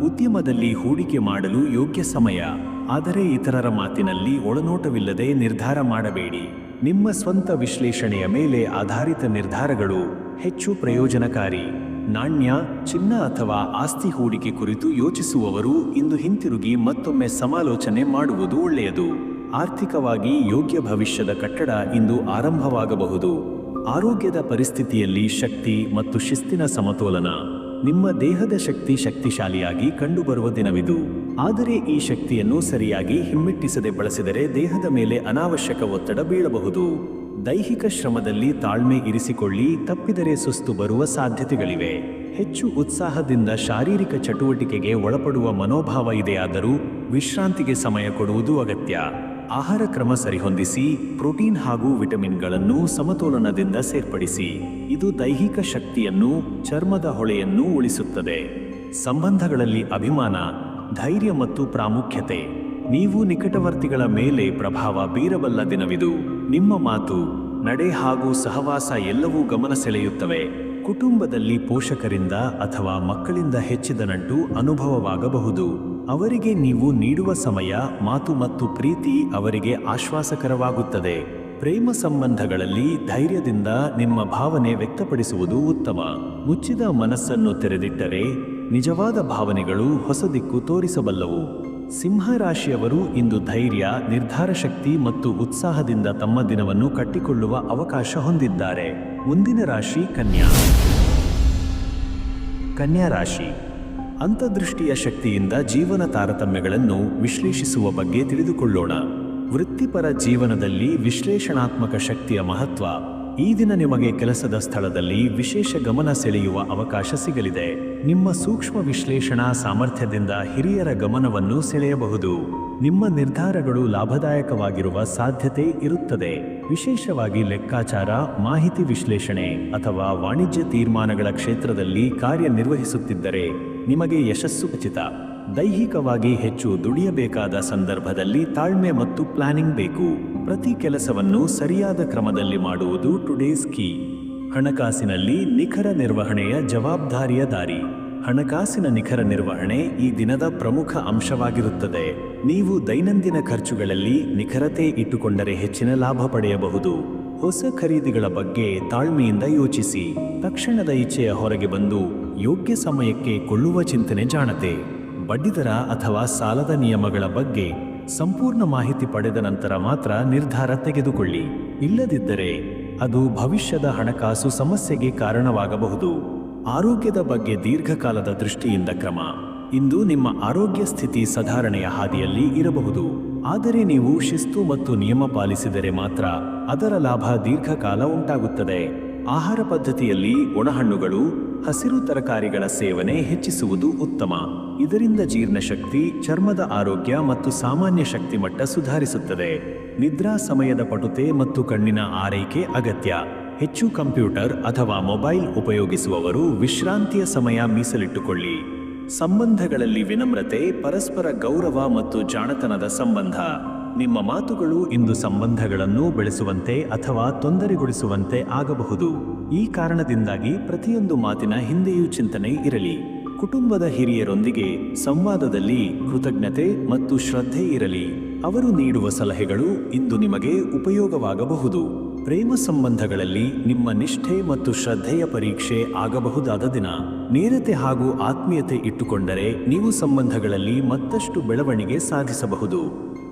ಉದ್ಯಮದಲ್ಲಿ ಹೂಡಿಕೆ ಮಾಡಲು ಯೋಗ್ಯ ಸಮಯ, ಆದರೆ ಇತರರ ಮಾತಿನಲ್ಲಿ ಒಳನೋಟವಿಲ್ಲದೆ ನಿರ್ಧಾರ ಮಾಡಬೇಡಿ. ನಿಮ್ಮ ಸ್ವಂತ ವಿಶ್ಲೇಷಣೆಯ ಮೇಲೆ ಆಧಾರಿತ ನಿರ್ಧಾರಗಳು ಹೆಚ್ಚು ಪ್ರಯೋಜನಕಾರಿ. ನಾಣ್ಯ, ಚಿನ್ನ ಅಥವಾ ಆಸ್ತಿ ಹೂಡಿಕೆ ಕುರಿತು ಯೋಚಿಸುವವರು ಇಂದು ಹಿಂತಿರುಗಿ ಮತ್ತೊಮ್ಮೆ ಸಮಾಲೋಚನೆ ಮಾಡುವುದು ಒಳ್ಳೆಯದು. ಆರ್ಥಿಕವಾಗಿ ಯೋಗ್ಯ ಭವಿಷ್ಯದ ಕಟ್ಟಡ ಇಂದು ಆರಂಭವಾಗಬಹುದು. ಆರೋಗ್ಯದ ಪರಿಸ್ಥಿತಿಯಲ್ಲಿ ಶಕ್ತಿ ಮತ್ತು ಶಿಸ್ತಿನ ಸಮತೋಲನ. ನಿಮ್ಮ ದೇಹದ ಶಕ್ತಿ ಶಕ್ತಿಶಾಲಿಯಾಗಿ ಕಂಡುಬರುವ ದಿನವಿದು. ಆದರೆ ಈ ಶಕ್ತಿಯನ್ನು ಸರಿಯಾಗಿ ಹಿಮ್ಮೆಟ್ಟಿಸದೆ ಬಳಸಿದರೆ ದೇಹದ ಮೇಲೆ ಅನಾವಶ್ಯಕ ಒತ್ತಡ ಬೀಳಬಹುದು. ದೈಹಿಕ ಶ್ರಮದಲ್ಲಿ ತಾಳ್ಮೆ ಇರಿಸಿಕೊಳ್ಳಿ, ತಪ್ಪಿದರೆ ಸುಸ್ತು ಬರುವ ಸಾಧ್ಯತೆಗಳಿವೆ. ಹೆಚ್ಚು ಉತ್ಸಾಹದಿಂದ ಶಾರೀರಿಕ ಚಟುವಟಿಕೆಗೆ ಒಳಪಡುವ ಮನೋಭಾವ ಇದೆಯಾದರೂ ವಿಶ್ರಾಂತಿಗೆ ಸಮಯ ಕೊಡುವುದು ಅಗತ್ಯ. ಆಹಾರ ಕ್ರಮ ಸರಿಹೊಂದಿಸಿ, ಪ್ರೋಟೀನ್ ಹಾಗೂ ವಿಟಮಿನ್ಗಳನ್ನು ಸಮತೋಲನದಿಂದ ಸೇರ್ಪಡಿಸಿ. ಇದು ದೈಹಿಕ ಶಕ್ತಿಯನ್ನು, ಚರ್ಮದ ಹೊಳೆಯನ್ನು ಉಳಿಸುತ್ತದೆ. ಸಂಬಂಧಗಳಲ್ಲಿ ಅಭಿಮಾನ, ಧೈರ್ಯ ಮತ್ತು ಪ್ರಾಮುಖ್ಯತೆ. ನೀವು ನಿಕಟವರ್ತಿಗಳ ಮೇಲೆ ಪ್ರಭಾವ ಬೀರಬಲ್ಲ ದಿನವಿದು. ನಿಮ್ಮ ಮಾತು, ನಡೆ ಹಾಗೂ ಸಹವಾಸ ಎಲ್ಲವೂ ಗಮನ ಸೆಳೆಯುತ್ತವೆ. ಕುಟುಂಬದಲ್ಲಿ ಪೋಷಕರಿಂದ ಅಥವಾ ಮಕ್ಕಳಿಂದ ಹೆಚ್ಚಿದ ನಂಟು ಅನುಭವವಾಗಬಹುದು. ಅವರಿಗೆ ನೀವು ನೀಡುವ ಸಮಯ, ಮಾತು ಮತ್ತು ಪ್ರೀತಿ ಅವರಿಗೆ ಆಶ್ವಾಸಕರವಾಗುತ್ತದೆ. ಪ್ರೇಮ ಸಂಬಂಧಗಳಲ್ಲಿ ಧೈರ್ಯದಿಂದ ನಿಮ್ಮ ಭಾವನೆ ವ್ಯಕ್ತಪಡಿಸುವುದು ಉತ್ತಮ. ಮುಚ್ಚಿದ ಮನಸ್ಸನ್ನು ತೆರೆದಿಟ್ಟರೆ ನಿಜವಾದ ಭಾವನೆಗಳು ಹೊಸ ದಿಕ್ಕು ತೋರಿಸಬಲ್ಲವು. ಸಿಂಹ ರಾಶಿಯವರು ಇಂದು ಧೈರ್ಯ, ನಿರ್ಧಾರ ಶಕ್ತಿ ಮತ್ತು ಉತ್ಸಾಹದಿಂದ ತಮ್ಮ ದಿನವನ್ನು ಕಟ್ಟಿಕೊಳ್ಳುವ ಅವಕಾಶ ಹೊಂದಿದ್ದಾರೆ. ಮುಂದಿನ ರಾಶಿ ಕನ್ಯಾ. ಕನ್ಯಾ ರಾಶಿ. ಅಂತರ್ದೃಷ್ಟಿಯ ಶಕ್ತಿಯಿಂದ ಜೀವನ ತಾರತಮ್ಯಗಳನ್ನು ವಿಶ್ಲೇಷಿಸುವ ಬಗ್ಗೆ ತಿಳಿದುಕೊಳ್ಳೋಣ. ವೃತ್ತಿಪರ ಜೀವನದಲ್ಲಿ ವಿಶ್ಲೇಷಣಾತ್ಮಕ ಶಕ್ತಿಯ ಮಹತ್ವ. ಈ ದಿನ ನಿಮಗೆ ಕೆಲಸದ ಸ್ಥಳದಲ್ಲಿ ವಿಶೇಷ ಗಮನ ಸೆಳೆಯುವ ಅವಕಾಶ ಸಿಗಲಿದೆ. ನಿಮ್ಮ ಸೂಕ್ಷ್ಮ ವಿಶ್ಲೇಷಣಾ ಸಾಮರ್ಥ್ಯದಿಂದ ಹಿರಿಯರ ಗಮನವನ್ನು ಸೆಳೆಯಬಹುದು. ನಿಮ್ಮ ನಿರ್ಧಾರಗಳು ಲಾಭದಾಯಕವಾಗಿರುವ ಸಾಧ್ಯತೆ ಇರುತ್ತದೆ. ವಿಶೇಷವಾಗಿ ಲೆಕ್ಕಾಚಾರ, ಮಾಹಿತಿ ವಿಶ್ಲೇಷಣೆ ಅಥವಾ ವಾಣಿಜ್ಯ ತೀರ್ಮಾನಗಳ ಕ್ಷೇತ್ರದಲ್ಲಿ ಕಾರ್ಯನಿರ್ವಹಿಸುತ್ತಿದ್ದರೆ ನಿಮಗೆ ಯಶಸ್ಸು ಖಚಿತ. ದೈಹಿಕವಾಗಿ ಹೆಚ್ಚು ದುಡಿಯಬೇಕಾದ ಸಂದರ್ಭದಲ್ಲಿ ತಾಳ್ಮೆ ಮತ್ತು ಪ್ಲಾನಿಂಗ್ ಬೇಕು. ಪ್ರತಿ ಕೆಲಸವನ್ನು ಸರಿಯಾದ ಕ್ರಮದಲ್ಲಿ ಮಾಡುವುದು ಟುಡೇಸ್ ಕೀ. ಹಣಕಾಸಿನಲ್ಲಿ ನಿಖರ ನಿರ್ವಹಣೆಯ ಜವಾಬ್ದಾರಿಯ ದಾರಿ. ಹಣಕಾಸಿನ ನಿಖರ ನಿರ್ವಹಣೆ ಈ ದಿನದ ಪ್ರಮುಖ ಅಂಶವಾಗಿರುತ್ತದೆ. ನೀವು ದೈನಂದಿನ ಖರ್ಚುಗಳಲ್ಲಿ ನಿಖರತೆ ಇಟ್ಟುಕೊಂಡರೆ ಹೆಚ್ಚಿನ ಲಾಭ ಪಡೆಯಬಹುದು. ಹೊಸ ಖರೀದಿಗಳ ಬಗ್ಗೆ ತಾಳ್ಮೆಯಿಂದ ಯೋಚಿಸಿ. ತಕ್ಷಣದ ಇಚ್ಛೆಯ ಹೊರಗೆ ಬಂದು ಯೋಗ್ಯ ಸಮಯಕ್ಕೆ ಕೊಳ್ಳುವ ಚಿಂತನೆ ಜಾಣತೆ. ಬಡ್ಡಿದರ ಅಥವಾ ಸಾಲದ ನಿಯಮಗಳ ಬಗ್ಗೆ ಸಂಪೂರ್ಣ ಮಾಹಿತಿ ಪಡೆದ ನಂತರ ಮಾತ್ರ ನಿರ್ಧಾರ ತೆಗೆದುಕೊಳ್ಳಿ. ಇಲ್ಲದಿದ್ದರೆ ಅದು ಭವಿಷ್ಯದ ಹಣಕಾಸು ಸಮಸ್ಯೆಗೆ ಕಾರಣವಾಗಬಹುದು. ಆರೋಗ್ಯದ ಬಗ್ಗೆ ದೀರ್ಘಕಾಲದ ದೃಷ್ಟಿಯಿಂದ ಕ್ರಮ. ಇಂದು ನಿಮ್ಮ ಆರೋಗ್ಯ ಸ್ಥಿತಿ ಸುಧಾರಣೆಯ ಹಾದಿಯಲ್ಲಿ ಇರಬಹುದು. ಆದರೆ ನೀವು ಶಿಸ್ತು ಮತ್ತು ನಿಯಮ ಪಾಲಿಸಿದರೆ ಮಾತ್ರ ಅದರ ಲಾಭ ದೀರ್ಘಕಾಲ ಉಂಟಾಗುತ್ತದೆ. ಆಹಾರ ಪದ್ಧತಿಯಲ್ಲಿ ಒಣಹಣ್ಣುಗಳು, ಹಸಿರು ತರಕಾರಿಗಳ ಸೇವನೆ ಹೆಚ್ಚಿಸುವುದು ಉತ್ತಮ. ಇದರಿಂದ ಜೀರ್ಣಶಕ್ತಿ, ಚರ್ಮದ ಆರೋಗ್ಯ ಮತ್ತು ಸಾಮಾನ್ಯ ಶಕ್ತಿ ಮಟ್ಟ ಸುಧಾರಿಸುತ್ತದೆ. ನಿದ್ರಾ ಸಮಯದ ಪಟುತೆ ಮತ್ತು ಕಣ್ಣಿನ ಆರೈಕೆ ಅಗತ್ಯ. ಹೆಚ್ಚು ಕಂಪ್ಯೂಟರ್ ಅಥವಾ ಮೊಬೈಲ್ ಉಪಯೋಗಿಸುವವರು ವಿಶ್ರಾಂತಿಯ ಸಮಯ ಮೀಸಲಿಟ್ಟುಕೊಳ್ಳಿ. ಸಂಬಂಧಗಳಲ್ಲಿ ವಿನಮ್ರತೆ, ಪರಸ್ಪರ ಗೌರವ ಮತ್ತು ಜಾಣತನದ ಸಂಬಂಧ. ನಿಮ್ಮ ಮಾತುಗಳು ಇಂದು ಸಂಬಂಧಗಳನ್ನು ಬೆಳೆಸುವಂತೆ ಅಥವಾ ತೊಂದರೆಗೊಳಿಸುವಂತೆ ಆಗಬಹುದು. ಈ ಕಾರಣದಿಂದಾಗಿ ಪ್ರತಿಯೊಂದು ಮಾತಿನ ಹಿಂದೆಯೂ ಚಿಂತನೆ ಇರಲಿ. ಕುಟುಂಬದ ಹಿರಿಯರೊಂದಿಗೆ ಸಂವಾದದಲ್ಲಿ ಕೃತಜ್ಞತೆ ಮತ್ತು ಶ್ರದ್ಧೆ ಇರಲಿ. ಅವರು ನೀಡುವ ಸಲಹೆಗಳು ಇಂದು ನಿಮಗೆ ಉಪಯೋಗವಾಗಬಹುದು. ಪ್ರೇಮ ಸಂಬಂಧಗಳಲ್ಲಿ ನಿಮ್ಮ ನಿಷ್ಠೆ ಮತ್ತು ಶ್ರದ್ಧೆಯ ಪರೀಕ್ಷೆ ಆಗಬಹುದಾದ ದಿನ. ನೇರತೆ ಹಾಗೂ ಆತ್ಮೀಯತೆ ಇಟ್ಟುಕೊಂಡರೆ ನೀವು ಸಂಬಂಧಗಳಲ್ಲಿ ಮತ್ತಷ್ಟು ಬೆಳವಣಿಗೆ ಸಾಧಿಸಬಹುದು.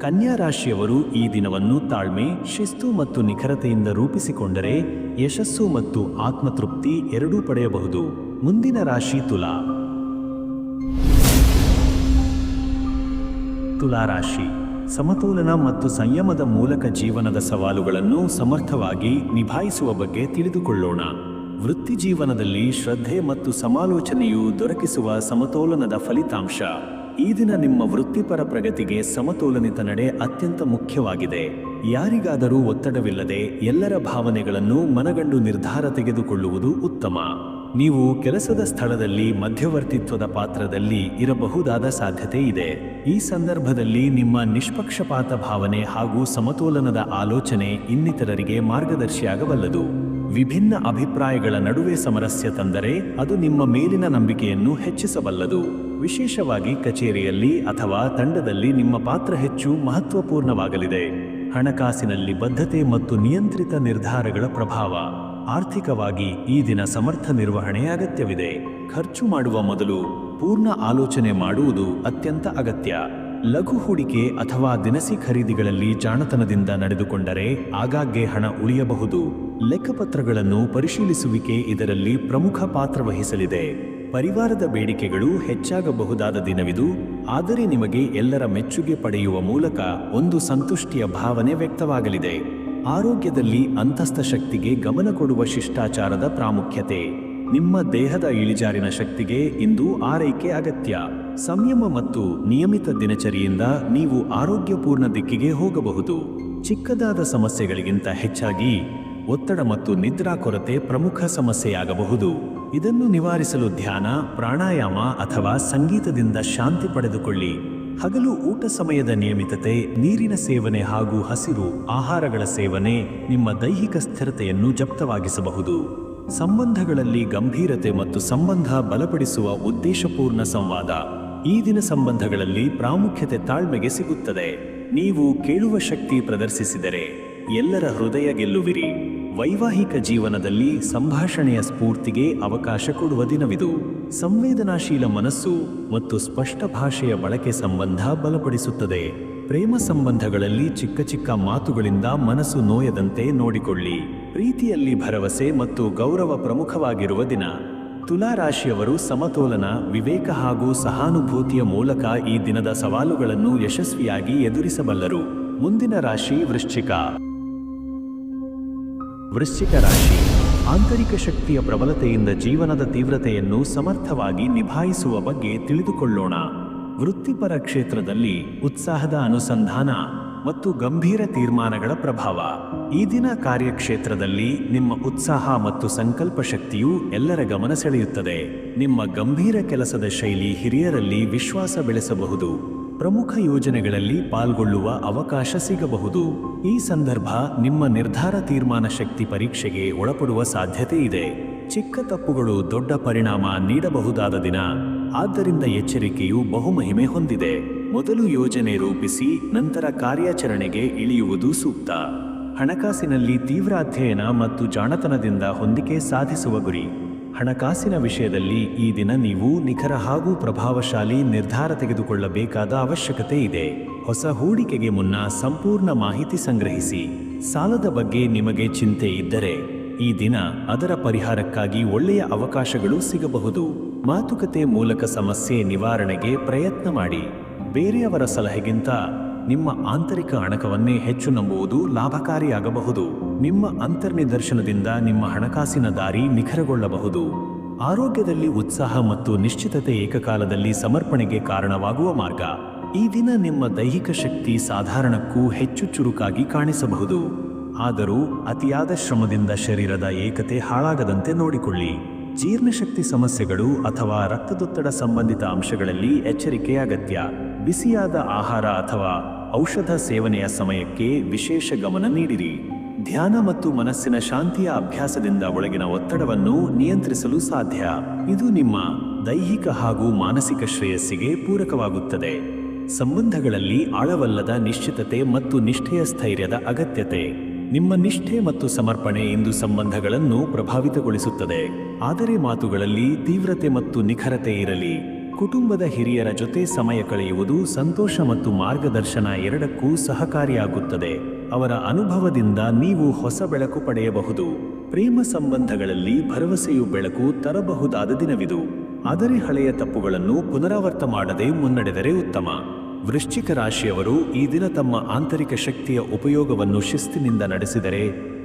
ಕನ್ಯಾ ರಾಶಿಯವರು ಈ ದಿನವನ್ನು ತಾಳ್ಮೆ, ಶಿಸ್ತು ಮತ್ತು ನಿಖರತೆಯಿಂದ ರೂಪಿಸಿಕೊಂಡರೆ ಯಶಸ್ಸು ಮತ್ತು ಆತ್ಮತೃಪ್ತಿ ಎರಡೂ ಪಡೆಯಬಹುದು. ಮುಂದಿನ ರಾಶಿ ತುಲಾ. ತುಲಾ ರಾಶಿ ಸಮತೋಲನ ಮತ್ತು ಸಂಯಮದ ಮೂಲಕ ಜೀವನದ ಸವಾಲುಗಳನ್ನು ಸಮರ್ಥವಾಗಿ ನಿಭಾಯಿಸುವ ಬಗ್ಗೆ ತಿಳಿದುಕೊಳ್ಳೋಣ. ವೃತ್ತಿ ಜೀವನದಲ್ಲಿ ಶ್ರದ್ಧೆ ಮತ್ತು ಸಮಾಲೋಚನೆಯು ದೊರಕಿಸುವ ಸಮತೋಲನದ ಫಲಿತಾಂಶ. ಈ ದಿನ ನಿಮ್ಮ ವೃತ್ತಿಪರ ಪ್ರಗತಿಗೆ ಸಮತೋಲನಿತ ನಡೆ ಅತ್ಯಂತ ಮುಖ್ಯವಾಗಿದೆ. ಯಾರಿಗಾದರೂ ಒತ್ತಡವಿಲ್ಲದೆ ಎಲ್ಲರ ಭಾವನೆಗಳನ್ನು ಮನಗಂಡು ನಿರ್ಧಾರ ತೆಗೆದುಕೊಳ್ಳುವುದು ಉತ್ತಮ. ನೀವು ಕೆಲಸದ ಸ್ಥಳದಲ್ಲಿ ಮಧ್ಯವರ್ತಿತ್ವದ ಪಾತ್ರದಲ್ಲಿ ಇರಬಹುದಾದ ಸಾಧ್ಯತೆ ಇದೆ. ಈ ಸಂದರ್ಭದಲ್ಲಿ ನಿಮ್ಮ ನಿಷ್ಪಕ್ಷಪಾತ ಭಾವನೆ ಹಾಗೂ ಸಮತೋಲನದ ಆಲೋಚನೆ ಇನ್ನಿತರರಿಗೆ ಮಾರ್ಗದರ್ಶಿಯಾಗಬಲ್ಲದು. ವಿಭಿನ್ನ ಅಭಿಪ್ರಾಯಗಳ ನಡುವೆ ಸಾಮರಸ್ಯ ತಂದರೆ ಅದು ನಿಮ್ಮ ಮೇಲಿನ ನಂಬಿಕೆಯನ್ನು ಹೆಚ್ಚಿಸಬಲ್ಲದು. ವಿಶೇಷವಾಗಿ ಕಚೇರಿಯಲ್ಲಿ ಅಥವಾ ತಂಡದಲ್ಲಿ ನಿಮ್ಮ ಪಾತ್ರ ಹೆಚ್ಚು ಮಹತ್ವಪೂರ್ಣವಾಗಲಿದೆ. ಹಣಕಾಸಿನಲ್ಲಿ ಬದ್ಧತೆ ಮತ್ತು ನಿಯಂತ್ರಿತ ನಿರ್ಧಾರಗಳ ಪ್ರಭಾವ. ಆರ್ಥಿಕವಾಗಿ ಈ ದಿನ ಸಮರ್ಥ ನಿರ್ವಹಣೆ ಅಗತ್ಯವಿದೆ. ಖರ್ಚು ಮಾಡುವ ಮೊದಲು ಪೂರ್ಣ ಆಲೋಚನೆ ಮಾಡುವುದು ಅತ್ಯಂತ ಅಗತ್ಯ. ಲಘು ಹೂಡಿಕೆ ಅಥವಾ ದಿನಸಿ ಖರೀದಿಗಳಲ್ಲಿ ಜಾಣತನದಿಂದ ನಡೆದುಕೊಂಡರೆ ಆಗಾಗ್ಗೆ ಹಣ ಉಳಿಯಬಹುದು. ಲೆಕ್ಕಪತ್ರಗಳನ್ನು ಪರಿಶೀಲಿಸುವಿಕೆ ಇದರಲ್ಲಿ ಪ್ರಮುಖ ಪಾತ್ರ ವಹಿಸಲಿದೆ. ಪರಿವಾರದ ಬೇಡಿಕೆಗಳು ಹೆಚ್ಚಾಗಬಹುದಾದ ದಿನವಿದು, ಆದರೆ ನಿಮಗೆ ಎಲ್ಲರ ಮೆಚ್ಚುಗೆ ಪಡೆಯುವ ಮೂಲಕ ಒಂದು ಸಂತುಷ್ಟಿಯ ಭಾವನೆ ವ್ಯಕ್ತವಾಗಲಿದೆ. ಆರೋಗ್ಯದಲ್ಲಿ ಅಂತಸ್ಥ ಶಕ್ತಿಗೆ ಗಮನ ಕೊಡುವ ಶಿಷ್ಟಾಚಾರದ ಪ್ರಾಮುಖ್ಯತೆ. ನಿಮ್ಮ ದೇಹದ ಇಳಿಜಾರಿನ ಶಕ್ತಿಗೆ ಇಂದು ಆರೈಕೆ ಅಗತ್ಯ. ಸಂಯಮ ಮತ್ತು ನಿಯಮಿತ ದಿನಚರಿಯಿಂದ ನೀವು ಆರೋಗ್ಯಪೂರ್ಣ ದಿಕ್ಕಿಗೆ ಹೋಗಬಹುದು. ಚಿಕ್ಕದಾದ ಸಮಸ್ಯೆಗಳಿಗಿಂತ ಹೆಚ್ಚಾಗಿ ಒತ್ತಡ ಮತ್ತು ನಿದ್ರಾ ಕೊರತೆ ಪ್ರಮುಖ ಸಮಸ್ಯೆಯಾಗಬಹುದು. ಇದನ್ನು ನಿವಾರಿಸಲು ಧ್ಯಾನ, ಪ್ರಾಣಾಯಾಮ ಅಥವಾ ಸಂಗೀತದಿಂದ ಶಾಂತಿ ಪಡೆದುಕೊಳ್ಳಿ. ಹಗಲು ಊಟ ಸಮಯದ ನಿಯಮಿತತೆ, ನೀರಿನ ಸೇವನೆ ಹಾಗೂ ಹಸಿರು ಆಹಾರಗಳ ಸೇವನೆ ನಿಮ್ಮ ದೈಹಿಕ ಸ್ಥಿರತೆಯನ್ನು ಜಪ್ತವಾಗಿಸಬಹುದು. ಸಂಬಂಧಗಳಲ್ಲಿ ಗಂಭೀರತೆ ಮತ್ತು ಸಂಬಂಧ ಬಲಪಡಿಸುವ ಉದ್ದೇಶಪೂರ್ಣ ಸಂವಾದ. ಈ ದಿನ ಸಂಬಂಧಗಳಲ್ಲಿ ಪ್ರಾಮುಖ್ಯತೆ ತಾಳ್ಮೆಗೆ ಸಿಗುತ್ತದೆ. ನೀವು ಕೇಳುವ ಶಕ್ತಿ ಪ್ರದರ್ಶಿಸಿದರೆ ಎಲ್ಲರ ಹೃದಯ ಗೆಲ್ಲುವಿರಿ. ವೈವಾಹಿಕ ಜೀವನದಲ್ಲಿ ಸಂಭಾಷಣೆಯ ಸ್ಫೂರ್ತಿಗೆ ಅವಕಾಶ ಕೊಡುವ ದಿನವಿದು. ಸಂವೇದನಾಶೀಲ ಮನಸ್ಸು ಮತ್ತು ಸ್ಪಷ್ಟ ಭಾಷೆಯ ಬಳಕೆ ಸಂಬಂಧ ಬಲಪಡಿಸುತ್ತದೆ. ಪ್ರೇಮ ಸಂಬಂಧಗಳಲ್ಲಿ ಚಿಕ್ಕ ಚಿಕ್ಕ ಮಾತುಗಳಿಂದ ಮನಸ್ಸು ನೋಯದಂತೆ ನೋಡಿಕೊಳ್ಳಿ. ಪ್ರೀತಿಯಲ್ಲಿ ಭರವಸೆ ಮತ್ತು ಗೌರವ ಪ್ರಮುಖವಾಗಿರುವ ದಿನ. ತುಲಾ ರಾಶಿಯವರು ಸಮತೋಲನ, ವಿವೇಕ ಹಾಗೂ ಸಹಾನುಭೂತಿಯ ಮೂಲಕ ಈ ದಿನದ ಸವಾಲುಗಳನ್ನು ಯಶಸ್ವಿಯಾಗಿ ಎದುರಿಸಬಲ್ಲರು. ಮುಂದಿನ ರಾಶಿ ವೃಶ್ಚಿಕ. ವೃಶ್ಚಿಕ ರಾಶಿ ಆಂತರಿಕ ಶಕ್ತಿಯ ಪ್ರಬಲತೆಯಿಂದ ಜೀವನದ ತೀವ್ರತೆಯನ್ನು ಸಮರ್ಥವಾಗಿ ನಿಭಾಯಿಸುವ ಬಗ್ಗೆ ತಿಳಿದುಕೊಳ್ಳೋಣ. ವೃತ್ತಿಪರ ಕ್ಷೇತ್ರದಲ್ಲಿ ಉತ್ಸಾಹದ ಅನುಸಂಧಾನ ಮತ್ತು ಗಂಭೀರ ತೀರ್ಮಾನಗಳ ಪ್ರಭಾವ. ಈ ದಿನ ಕಾರ್ಯಕ್ಷೇತ್ರದಲ್ಲಿ ನಿಮ್ಮ ಉತ್ಸಾಹ ಮತ್ತು ಸಂಕಲ್ಪ ಶಕ್ತಿಯು ಎಲ್ಲರ ಗಮನ ಸೆಳೆಯುತ್ತದೆ. ನಿಮ್ಮ ಗಂಭೀರ ಕೆಲಸದ ಶೈಲಿ ಹಿರಿಯರಲ್ಲಿ ವಿಶ್ವಾಸ ಬೆಳೆಸಬಹುದು. ಪ್ರಮುಖ ಯೋಜನೆಗಳಲ್ಲಿ ಪಾಲ್ಗೊಳ್ಳುವ ಅವಕಾಶ ಸಿಗಬಹುದು. ಈ ಸಂದರ್ಭ ನಿಮ್ಮ ನಿರ್ಧಾರ ತೀರ್ಮಾನ ಶಕ್ತಿ ಪರೀಕ್ಷೆಗೆ ಒಳಪಡುವ ಸಾಧ್ಯತೆ ಇದೆ. ಚಿಕ್ಕ ತಪ್ಪುಗಳು ದೊಡ್ಡ ಪರಿಣಾಮ ನೀಡಬಹುದಾದ ದಿನ, ಆದ್ದರಿಂದ ಎಚ್ಚರಿಕೆಯು ಬಹುಮಹಿಮೆ ಹೊಂದಿದೆ. ಮೊದಲು ಯೋಜನೆ ರೂಪಿಸಿ ನಂತರ ಕಾರ್ಯಾಚರಣೆಗೆ ಇಳಿಯುವುದು ಸೂಕ್ತ. ಹಣಕಾಸಿನಲ್ಲಿ ತೀವ್ರ ಅಧ್ಯಯನ ಮತ್ತು ಜಾಣತನದಿಂದ ಹೊಂದಿಕೆ ಸಾಧಿಸುವ ಗುರಿ. ಹಣಕಾಸಿನ ವಿಷಯದಲ್ಲಿ ಈ ದಿನ ನೀವು ನಿಖರ ಹಾಗೂ ಪ್ರಭಾವಶಾಲಿ ನಿರ್ಧಾರ ತೆಗೆದುಕೊಳ್ಳಬೇಕಾದ ಅವಶ್ಯಕತೆ ಇದೆ. ಹೊಸ ಹೂಡಿಕೆಗೆ ಮುನ್ನ ಸಂಪೂರ್ಣ ಮಾಹಿತಿ ಸಂಗ್ರಹಿಸಿ. ಸಾಲದ ಬಗ್ಗೆ ನಿಮಗೆ ಚಿಂತೆ ಇದ್ದರೆ ಈ ದಿನ ಅದರ ಪರಿಹಾರಕ್ಕಾಗಿ ಒಳ್ಳೆಯ ಅವಕಾಶಗಳು ಸಿಗಬಹುದು. ಮಾತುಕತೆ ಮೂಲಕ ಸಮಸ್ಯೆ ನಿವಾರಣೆಗೆ ಪ್ರಯತ್ನ ಮಾಡಿ. ಬೇರೆಯವರ ಸಲಹೆಗಿಂತ ನಿಮ್ಮ ಆಂತರಿಕ ಅಣಕವನ್ನೇ ಹೆಚ್ಚು ನಂಬುವುದು ಲಾಭಕಾರಿಯಾಗಬಹುದು. ನಿಮ್ಮ ಅಂತರ್ನಿದರ್ಶನದಿಂದ ನಿಮ್ಮ ಹಣಕಾಸಿನ ದಾರಿ ನಿಖರಗೊಳ್ಳಬಹುದು. ಆರೋಗ್ಯದಲ್ಲಿ ಉತ್ಸಾಹ ಮತ್ತು ನಿಶ್ಚಿತತೆ ಏಕಕಾಲದಲ್ಲಿ ಸಮರ್ಪಣೆಗೆ ಕಾರಣವಾಗುವ ಮಾರ್ಗ. ಈ ದಿನ ನಿಮ್ಮ ದೈಹಿಕ ಶಕ್ತಿ ಸಾಧಾರಣಕ್ಕೂ ಹೆಚ್ಚು ಚುರುಕಾಗಿ ಕಾಣಿಸಬಹುದು. ಆದರೂ ಅತಿಯಾದ ಶ್ರಮದಿಂದ ಶರೀರದ ಏಕತೆ ಹಾಳಾಗದಂತೆ ನೋಡಿಕೊಳ್ಳಿ. ಜೀರ್ಣಶಕ್ತಿ ಸಮಸ್ಯೆಗಳು ಅಥವಾ ರಕ್ತದೊತ್ತಡ ಸಂಬಂಧಿತ ಅಂಶಗಳಲ್ಲಿ ಎಚ್ಚರಿಕೆ ಅಗತ್ಯ. ಬಿಸಿಯಾದ ಆಹಾರ ಅಥವಾ ಔಷಧ ಸೇವನೆಯ ಸಮಯಕ್ಕೆ ವಿಶೇಷ ಗಮನ ನೀಡಿರಿ. ಧ್ಯಾನ ಮತ್ತು ಮನಸ್ಸಿನ ಶಾಂತಿಯ ಅಭ್ಯಾಸದಿಂದ ಒಳಗಿನ ಒತ್ತಡವನ್ನು ನಿಯಂತ್ರಿಸಲು ಸಾಧ್ಯ. ಇದು ನಿಮ್ಮ ದೈಹಿಕ ಹಾಗೂ ಮಾನಸಿಕ ಶ್ರೇಯಸ್ಸಿಗೆ ಪೂರಕವಾಗುತ್ತದೆ. ಸಂಬಂಧಗಳಲ್ಲಿ ಆಳವಲ್ಲದ ನಿಶ್ಚಿತತೆ ಮತ್ತು ನಿಷ್ಠೆಯ ಸ್ಥೈರ್ಯದ ಅಗತ್ಯತೆ. ನಿಮ್ಮ ನಿಷ್ಠೆ ಮತ್ತು ಸಮರ್ಪಣೆ ಇಂದು ಸಂಬಂಧಗಳನ್ನು ಪ್ರಭಾವಿತಗೊಳಿಸುತ್ತದೆ. ಆದರೆ ಮಾತುಗಳಲ್ಲಿ ತೀವ್ರತೆ ಮತ್ತು ನಿಖರತೆ ಇರಲಿ. ಕುಟುಂಬದ ಹಿರಿಯರ ಜೊತೆ ಸಮಯ ಕಳೆಯುವುದು ಸಂತೋಷ ಮತ್ತು ಮಾರ್ಗದರ್ಶನ ಎರಡಕ್ಕೂ ಸಹಕಾರಿಯಾಗುತ್ತದೆ. ಅವರ ಅನುಭವದಿಂದ ನೀವು ಹೊಸ ಬೆಳಕು ಪಡೆಯಬಹುದು. ಪ್ರೇಮ ಸಂಬಂಧಗಳಲ್ಲಿ ಭರವಸೆಯು ಬೆಳಕು ತರಬಹುದಾದ ದಿನವಿದು. ಆದರೆ ಹಳೆಯ ತಪ್ಪುಗಳನ್ನು ಪುನರಾವರ್ತ ಮಾಡದೆ ಮುನ್ನಡೆದರೆ ಉತ್ತಮ. ವೃಶ್ಚಿಕ ರಾಶಿಯವರು ಈ ದಿನ ತಮ್ಮ ಆಂತರಿಕ ಶಕ್ತಿಯ ಉಪಯೋಗವನ್ನು ಶಿಸ್ತಿನಿಂದ ನಡೆಸಿದರೆ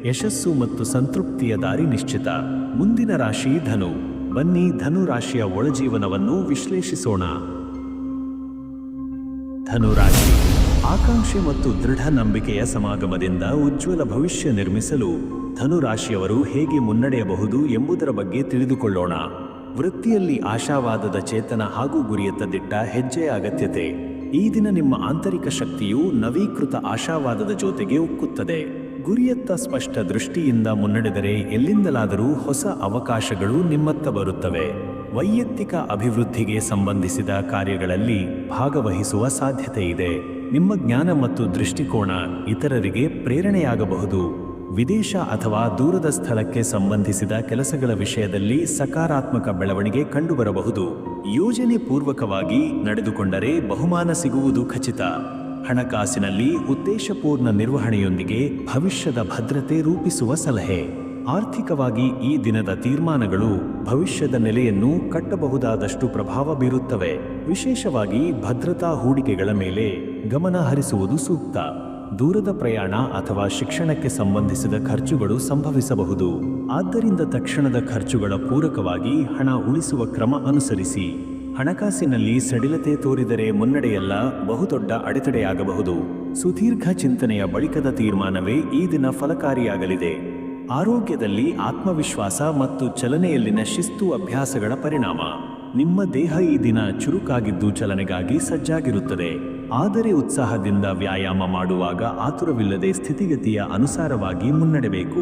ಯಶಸ್ಸು ಮತ್ತು ಸಂತೃಪ್ತಿಯ ದಾರಿ ನಿಶ್ಚಿತ. ಮುಂದಿನ ರಾಶಿ ಧನು. ಬನ್ನಿ ಧನು ರಾಶಿಯ ಒಳಜೀವನವನ್ನು ವಿಶ್ಲೇಷಿಸೋಣ. ಧನು ರಾಶಿ ಆಕಾಂಕ್ಷೆ ಮತ್ತು ದೃಢ ನಂಬಿಕೆಯ ಸಮಾಗಮದಿಂದ ಉಜ್ವಲ ಭವಿಷ್ಯ ನಿರ್ಮಿಸಲು ಧನು ರಾಶಿಯವರು ಹೇಗೆ ಮುನ್ನಡೆಯಬಹುದು ಎಂಬುದರ ಬಗ್ಗೆ ತಿಳಿದುಕೊಳ್ಳೋಣ. ವೃತ್ತಿಯಲ್ಲಿ ಆಶಾವಾದದ ಚೇತನ ಹಾಗೂ ಗುರಿಯತ್ತ ದಿಟ್ಟ ಹೆಜ್ಜೆಯ ಅಗತ್ಯತೆ. ಈ ದಿನ ನಿಮ್ಮ ಆಂತರಿಕ ಶಕ್ತಿಯು ನವೀಕೃತ ಆಶಾವಾದದ ಜೊತೆಗೆ ಉಕ್ಕುತ್ತದೆ. ಗುರಿಯತ್ತ ಸ್ಪಷ್ಟ ದೃಷ್ಟಿಯಿಂದ ಮುನ್ನಡೆದರೆ ಎಲ್ಲಿಂದಲಾದರೂ ಹೊಸ ಅವಕಾಶಗಳು ನಿಮ್ಮತ್ತ ಬರುತ್ತವೆ. ವೈಯಕ್ತಿಕ ಅಭಿವೃದ್ಧಿಗೆ ಸಂಬಂಧಿಸಿದ ಕಾರ್ಯಗಳಲ್ಲಿ ಭಾಗವಹಿಸುವ ಸಾಧ್ಯತೆ ಇದೆ. ನಿಮ್ಮ ಜ್ಞಾನ ಮತ್ತು ದೃಷ್ಟಿಕೋನ ಇತರರಿಗೆ ಪ್ರೇರಣೆಯಾಗಬಹುದು. ವಿದೇಶ ಅಥವಾ ದೂರದ ಸ್ಥಳಕ್ಕೆ ಸಂಬಂಧಿಸಿದ ಕೆಲಸಗಳ ವಿಷಯದಲ್ಲಿ ಸಕಾರಾತ್ಮಕ ಬೆಳವಣಿಗೆ ಕಂಡುಬರಬಹುದು. ಯೋಜನೆ ಪೂರ್ವಕವಾಗಿ ನಡೆದುಕೊಂಡರೆ ಬಹುಮಾನ ಸಿಗುವುದು ಖಚಿತ. ಹಣಕಾಸಿನಲ್ಲಿ ಉದ್ದೇಶಪೂರ್ಣ ನಿರ್ವಹಣೆಯೊಂದಿಗೆ ಭವಿಷ್ಯದ ಭದ್ರತೆ ರೂಪಿಸುವ ಸಲಹೆ. ಆರ್ಥಿಕವಾಗಿ ಈ ದಿನದ ತೀರ್ಮಾನಗಳು ಭವಿಷ್ಯದ ನೆಲೆಯನ್ನು ಕಟ್ಟಬಹುದಾದಷ್ಟು ಪ್ರಭಾವ ಬೀರುತ್ತವೆ. ವಿಶೇಷವಾಗಿ ಭದ್ರತಾ ಹೂಡಿಕೆಗಳ ಮೇಲೆ ಗಮನ ಹರಿಸುವುದು ಸೂಕ್ತ. ದೂರದ ಪ್ರಯಾಣ ಅಥವಾ ಶಿಕ್ಷಣಕ್ಕೆ ಸಂಬಂಧಿಸಿದ ಖರ್ಚುಗಳು ಸಂಭವಿಸಬಹುದು. ಆದ್ದರಿಂದ ತಕ್ಷಣದ ಖರ್ಚುಗಳ ಪೂರಕವಾಗಿ ಹಣ ಉಳಿಸುವ ಕ್ರಮ ಅನುಸರಿಸಿ. ಹಣಕಾಸಿನಲ್ಲಿ ಸಡಿಲತೆ ತೋರಿದರೆ ಮುನ್ನಡೆಯಲ್ಲ, ಬಹುದೊಡ್ಡ ಅಡೆತಡೆಯಾಗಬಹುದು. ಸುದೀರ್ಘ ಚಿಂತನೆಯ ಬಳಿಕದ ತೀರ್ಮಾನವೇ ಈ ದಿನ ಫಲಕಾರಿಯಾಗಲಿದೆ. ಆರೋಗ್ಯದಲ್ಲಿ ಆತ್ಮವಿಶ್ವಾಸ ಮತ್ತು ಚಲನೆಯಲ್ಲಿನ ಶಿಸ್ತು ಅಭ್ಯಾಸಗಳ ಪರಿಣಾಮ. ನಿಮ್ಮ ದೇಹ ಈ ದಿನ ಚುರುಕಾಗಿದ್ದು ಚಲನೆಗಾಗಿ ಸಜ್ಜಾಗಿರುತ್ತದೆ. ಆದರೆ ಉತ್ಸಾಹದಿಂದ ವ್ಯಾಯಾಮ ಮಾಡುವಾಗ ಆತುರವಿಲ್ಲದೆ ಸ್ಥಿತಿಗತಿಯ ಅನುಸಾರವಾಗಿ ಮುನ್ನಡೆಬೇಕು.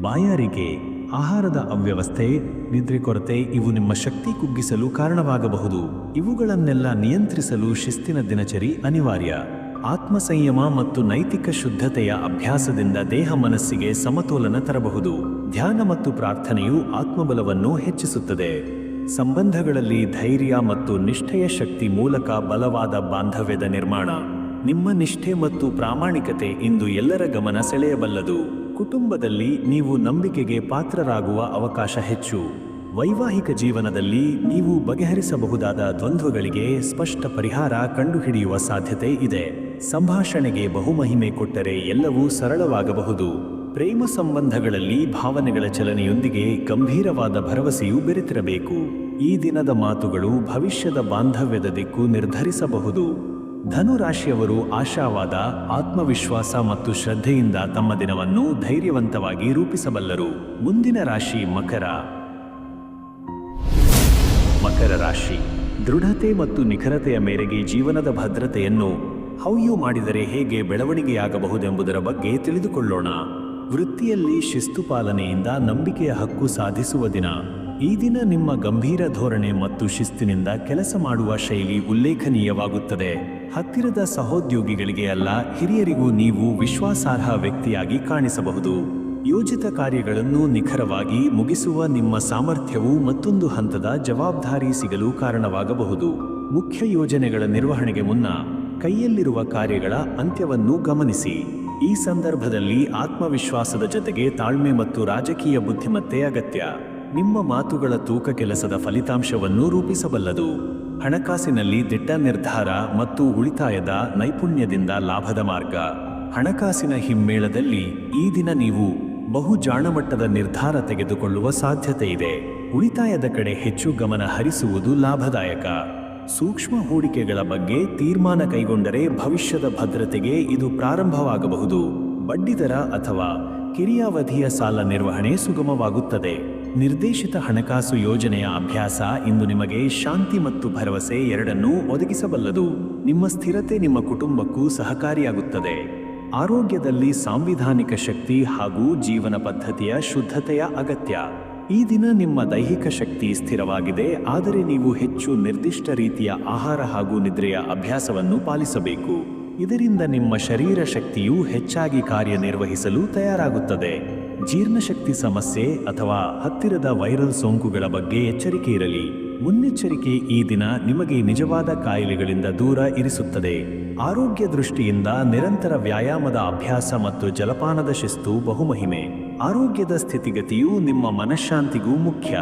ಬಾಯಾರಿಕೆ, ಆಹಾರದ ಅವ್ಯವಸ್ಥೆ, ನಿದ್ರೆ ಕೊರತೆ ಇವು ನಿಮ್ಮ ಶಕ್ತಿ ಕುಗ್ಗಿಸಲು ಕಾರಣವಾಗಬಹುದು. ಇವುಗಳನ್ನೆಲ್ಲ ನಿಯಂತ್ರಿಸಲು ಶಿಸ್ತಿನ ದಿನಚರಿ ಅನಿವಾರ್ಯ. ಆತ್ಮಸಂಯಮ ಮತ್ತು ನೈತಿಕ ಶುದ್ಧತೆಯ ಅಭ್ಯಾಸದಿಂದ ದೇಹ ಮನಸ್ಸಿಗೆ ಸಮತೋಲನ ತರಬಹುದು. ಧ್ಯಾನ ಮತ್ತು ಪ್ರಾರ್ಥನೆಯು ಆತ್ಮಬಲವನ್ನು ಹೆಚ್ಚಿಸುತ್ತದೆ. ಸಂಬಂಧಗಳಲ್ಲಿ ಧೈರ್ಯ ಮತ್ತು ನಿಷ್ಠೆಯ ಶಕ್ತಿ ಮೂಲಕ ಬಲವಾದ ಬಾಂಧವ್ಯದ ನಿರ್ಮಾಣ. ನಿಮ್ಮ ನಿಷ್ಠೆ ಮತ್ತು ಪ್ರಾಮಾಣಿಕತೆ ಇಂದು ಎಲ್ಲರ ಗಮನ ಸೆಳೆಯಬಲ್ಲದು. ಕುಟುಂಬದಲ್ಲಿ ನೀವು ನಂಬಿಕೆಗೆ ಪಾತ್ರರಾಗುವ ಅವಕಾಶ ಹೆಚ್ಚು. ವೈವಾಹಿಕ ಜೀವನದಲ್ಲಿ ನೀವು ಬಗೆಹರಿಸಬಹುದಾದ ದ್ವಂದ್ವಗಳಿಗೆ ಸ್ಪಷ್ಟ ಪರಿಹಾರ ಕಂಡುಹಿಡಿಯುವ ಸಾಧ್ಯತೆ ಇದೆ. ಸಂಭಾಷಣೆಗೆ ಬಹುಮಹಿಮೆ ಕೊಟ್ಟರೆ ಎಲ್ಲವೂ ಸರಳವಾಗಬಹುದು. ಪ್ರೇಮ ಸಂಬಂಧಗಳಲ್ಲಿ ಭಾವನೆಗಳ ಚಲನೆಯೊಂದಿಗೆ ಗಂಭೀರವಾದ ಭರವಸೆಯೂ ಬೆರೆತಿರಬೇಕು. ಈ ದಿನದ ಮಾತುಗಳು ಭವಿಷ್ಯದ ಬಾಂಧವ್ಯದ ದಿಕ್ಕು ನಿರ್ಧರಿಸಬಹುದು. ಧನು ರಾಶಿಯವರು ಆಶಾವಾದ, ಆತ್ಮವಿಶ್ವಾಸ ಮತ್ತು ಶ್ರದ್ಧೆಯಿಂದ ತಮ್ಮ ದಿನವನ್ನು ಧೈರ್ಯವಂತವಾಗಿ ರೂಪಿಸಬಲ್ಲರು. ಮುಂದಿನ ರಾಶಿ ಮಕರ. ಮಕರ ರಾಶಿ ದೃಢತೆ ಮತ್ತು ನಿಖರತೆಯ ಮೇರೆಗೆ ಜೀವನದ ಭದ್ರತೆಯನ್ನು ಹೌಯು ಮಾಡಿದರೆ ಹೇಗೆ ಬೆಳವಣಿಗೆಯಾಗಬಹುದೆಂಬುದರ ಬಗ್ಗೆ ತಿಳಿದುಕೊಳ್ಳೋಣ. ವೃತ್ತಿಯಲ್ಲಿ ಶಿಸ್ತು ಪಾಲನೆಯಿಂದ ನಂಬಿಕೆಯ ಹಕ್ಕು ಸಾಧಿಸುವ ದಿನ. ಈ ದಿನ ನಿಮ್ಮ ಗಂಭೀರ ಧೋರಣೆ ಮತ್ತು ಶಿಸ್ತಿನಿಂದ ಕೆಲಸ ಮಾಡುವ ಶೈಲಿ ಉಲ್ಲೇಖನೀಯವಾಗುತ್ತದೆ. ಹತ್ತಿರದ ಸಹೋದ್ಯೋಗಿಗಳಿಗೆ ಅಲ್ಲ, ಹಿರಿಯರಿಗೂ ನೀವು ವಿಶ್ವಾಸಾರ್ಹ ವ್ಯಕ್ತಿಯಾಗಿ ಕಾಣಿಸಬಹುದು. ಯೋಜಿತ ಕಾರ್ಯಗಳನ್ನು ನಿಖರವಾಗಿ ಮುಗಿಸುವ ನಿಮ್ಮ ಸಾಮರ್ಥ್ಯವು ಮತ್ತೊಂದು ಹಂತದ ಜವಾಬ್ದಾರಿ ಸಿಗಲು ಕಾರಣವಾಗಬಹುದು. ಮುಖ್ಯ ಯೋಜನೆಗಳ ನಿರ್ವಹಣೆಗೆ ಮುನ್ನ ಕೈಯಲ್ಲಿರುವ ಕಾರ್ಯಗಳ ಅಂತ್ಯವನ್ನು ಗಮನಿಸಿ. ಈ ಸಂದರ್ಭದಲ್ಲಿ ಆತ್ಮವಿಶ್ವಾಸದ ಜೊತೆಗೆ ತಾಳ್ಮೆ ಮತ್ತು ರಾಜಕೀಯ ಬುದ್ಧಿಮತ್ತೆ ಅಗತ್ಯ. ನಿಮ್ಮ ಮಾತುಗಳ ತೂಕ ಕೆಲಸದ ಫಲಿತಾಂಶವನ್ನು ರೂಪಿಸಬಲ್ಲದು. ಹಣಕಾಸಿನಲ್ಲಿ ದಿಟ್ಟ ನಿರ್ಧಾರ ಮತ್ತು ಉಳಿತಾಯದ ನೈಪುಣ್ಯದಿಂದ ಲಾಭದ ಮಾರ್ಗ. ಹಣಕಾಸಿನ ಹಿಮ್ಮೇಳದಲ್ಲಿ ಈ ದಿನ ನೀವು ಬಹು ಜಾಣಮಟ್ಟದ ನಿರ್ಧಾರ ತೆಗೆದುಕೊಳ್ಳುವ ಸಾಧ್ಯತೆ ಇದೆ. ಉಳಿತಾಯದ ಕಡೆ ಹೆಚ್ಚು ಗಮನ ಹರಿಸುವುದು ಲಾಭದಾಯಕ. ಸೂಕ್ಷ್ಮ ಹೂಡಿಕೆಗಳ ಬಗ್ಗೆ ತೀರ್ಮಾನ ಕೈಗೊಂಡರೆ ಭವಿಷ್ಯದ ಭದ್ರತೆಗೆ ಇದು ಪ್ರಾರಂಭವಾಗಬಹುದು. ಬಡ್ಡಿದರ ಅಥವಾ ಕಿರಿಯಾವಧಿಯ ಸಾಲ ನಿರ್ವಹಣೆ ಸುಗಮವಾಗುತ್ತದೆ. ನಿರ್ದೇಶಿತ ಹಣಕಾಸು ಯೋಜನೆಯ ಅಭ್ಯಾಸ ಇಂದು ನಿಮಗೆ ಶಾಂತಿ ಮತ್ತು ಭರವಸೆ ಎರಡನ್ನೂ ಒದಗಿಸಬಲ್ಲದು. ನಿಮ್ಮ ಸ್ಥಿರತೆ ನಿಮ್ಮ ಕುಟುಂಬಕ್ಕೂ ಸಹಕಾರಿಯಾಗುತ್ತದೆ. ಆರೋಗ್ಯದಲ್ಲಿ ಸಾಂವಿಧಾನಿಕ ಶಕ್ತಿ ಹಾಗೂ ಜೀವನ ಪದ್ಧತಿಯ ಶುದ್ಧತೆಯ ಅಗತ್ಯ. ಈ ದಿನ ನಿಮ್ಮ ದೈಹಿಕ ಶಕ್ತಿ ಸ್ಥಿರವಾಗಿದೆ, ಆದರೆ ನೀವು ಹೆಚ್ಚು ನಿರ್ದಿಷ್ಟ ರೀತಿಯ ಆಹಾರ ಹಾಗೂ ನಿದ್ರೆಯ ಅಭ್ಯಾಸವನ್ನು ಪಾಲಿಸಬೇಕು. ಇದರಿಂದ ನಿಮ್ಮ ಶರೀರ ಶಕ್ತಿಯು ಹೆಚ್ಚಾಗಿ ಕಾರ್ಯನಿರ್ವಹಿಸಲು ತಯಾರಾಗುತ್ತದೆ. ಜೀರ್ಣಶಕ್ತಿ ಸಮಸ್ಯೆ ಅಥವಾ ಹತ್ತಿರದ ವೈರಲ್ ಸೋಂಕುಗಳ ಬಗ್ಗೆ ಎಚ್ಚರಿಕೆ ಇರಲಿ. ಮುನ್ನೆಚ್ಚರಿಕೆ ಈ ದಿನ ನಿಮಗೆ ನಿಜವಾದ ಕಾಯಿಲೆಗಳಿಂದ ದೂರ ಇರಿಸುತ್ತದೆ. ಆರೋಗ್ಯ ದೃಷ್ಟಿಯಿಂದ ನಿರಂತರ ವ್ಯಾಯಾಮದ ಅಭ್ಯಾಸ ಮತ್ತು ಜಲಪಾನದ ಶಿಸ್ತು ಬಹುಮಹಿಮೆ. ಆರೋಗ್ಯದ ಸ್ಥಿತಿಗತಿಯು ನಿಮ್ಮ ಮನಃಶಾಂತಿಗೂ ಮುಖ್ಯ.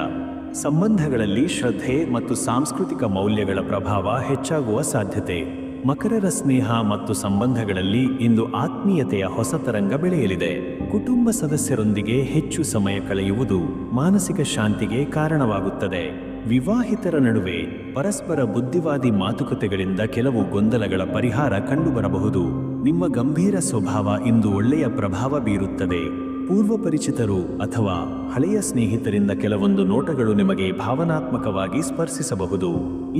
ಸಂಬಂಧಗಳಲ್ಲಿ ಶ್ರದ್ಧೆ ಮತ್ತು ಸಾಂಸ್ಕೃತಿಕ ಮೌಲ್ಯಗಳ ಪ್ರಭಾವ ಹೆಚ್ಚಾಗುವ ಸಾಧ್ಯತೆ. ಮಕರರ ಸ್ನೇಹ ಮತ್ತು ಸಂಬಂಧಗಳಲ್ಲಿ ಇಂದು ಆತ್ಮೀಯತೆಯ ಹೊಸ ತರಂಗ ಬೆಳೆಯಲಿದೆ. ಕುಟುಂಬ ಸದಸ್ಯರೊಂದಿಗೆ ಹೆಚ್ಚು ಸಮಯ ಕಳೆಯುವುದು ಮಾನಸಿಕ ಶಾಂತಿಗೆ ಕಾರಣವಾಗುತ್ತದೆ. ವಿವಾಹಿತರ ನಡುವೆ ಪರಸ್ಪರ ಬುದ್ಧಿವಾದಿ ಮಾತುಕತೆಗಳಿಂದ ಕೆಲವು ಗೊಂದಲಗಳ ಪರಿಹಾರ ಕಂಡುಬರಬಹುದು. ನಿಮ್ಮ ಗಂಭೀರ ಸ್ವಭಾವ ಇಂದು ಒಳ್ಳೆಯ ಪ್ರಭಾವ ಬೀರುತ್ತದೆ. ಪೂರ್ವಪರಿಚಿತರು ಅಥವಾ ಹಳೆಯ ಸ್ನೇಹಿತರಿಂದ ಕೆಲವೊಂದು ನೋಟಗಳು ನಿಮಗೆ ಭಾವನಾತ್ಮಕವಾಗಿ ಸ್ಪರ್ಶಿಸಬಹುದು.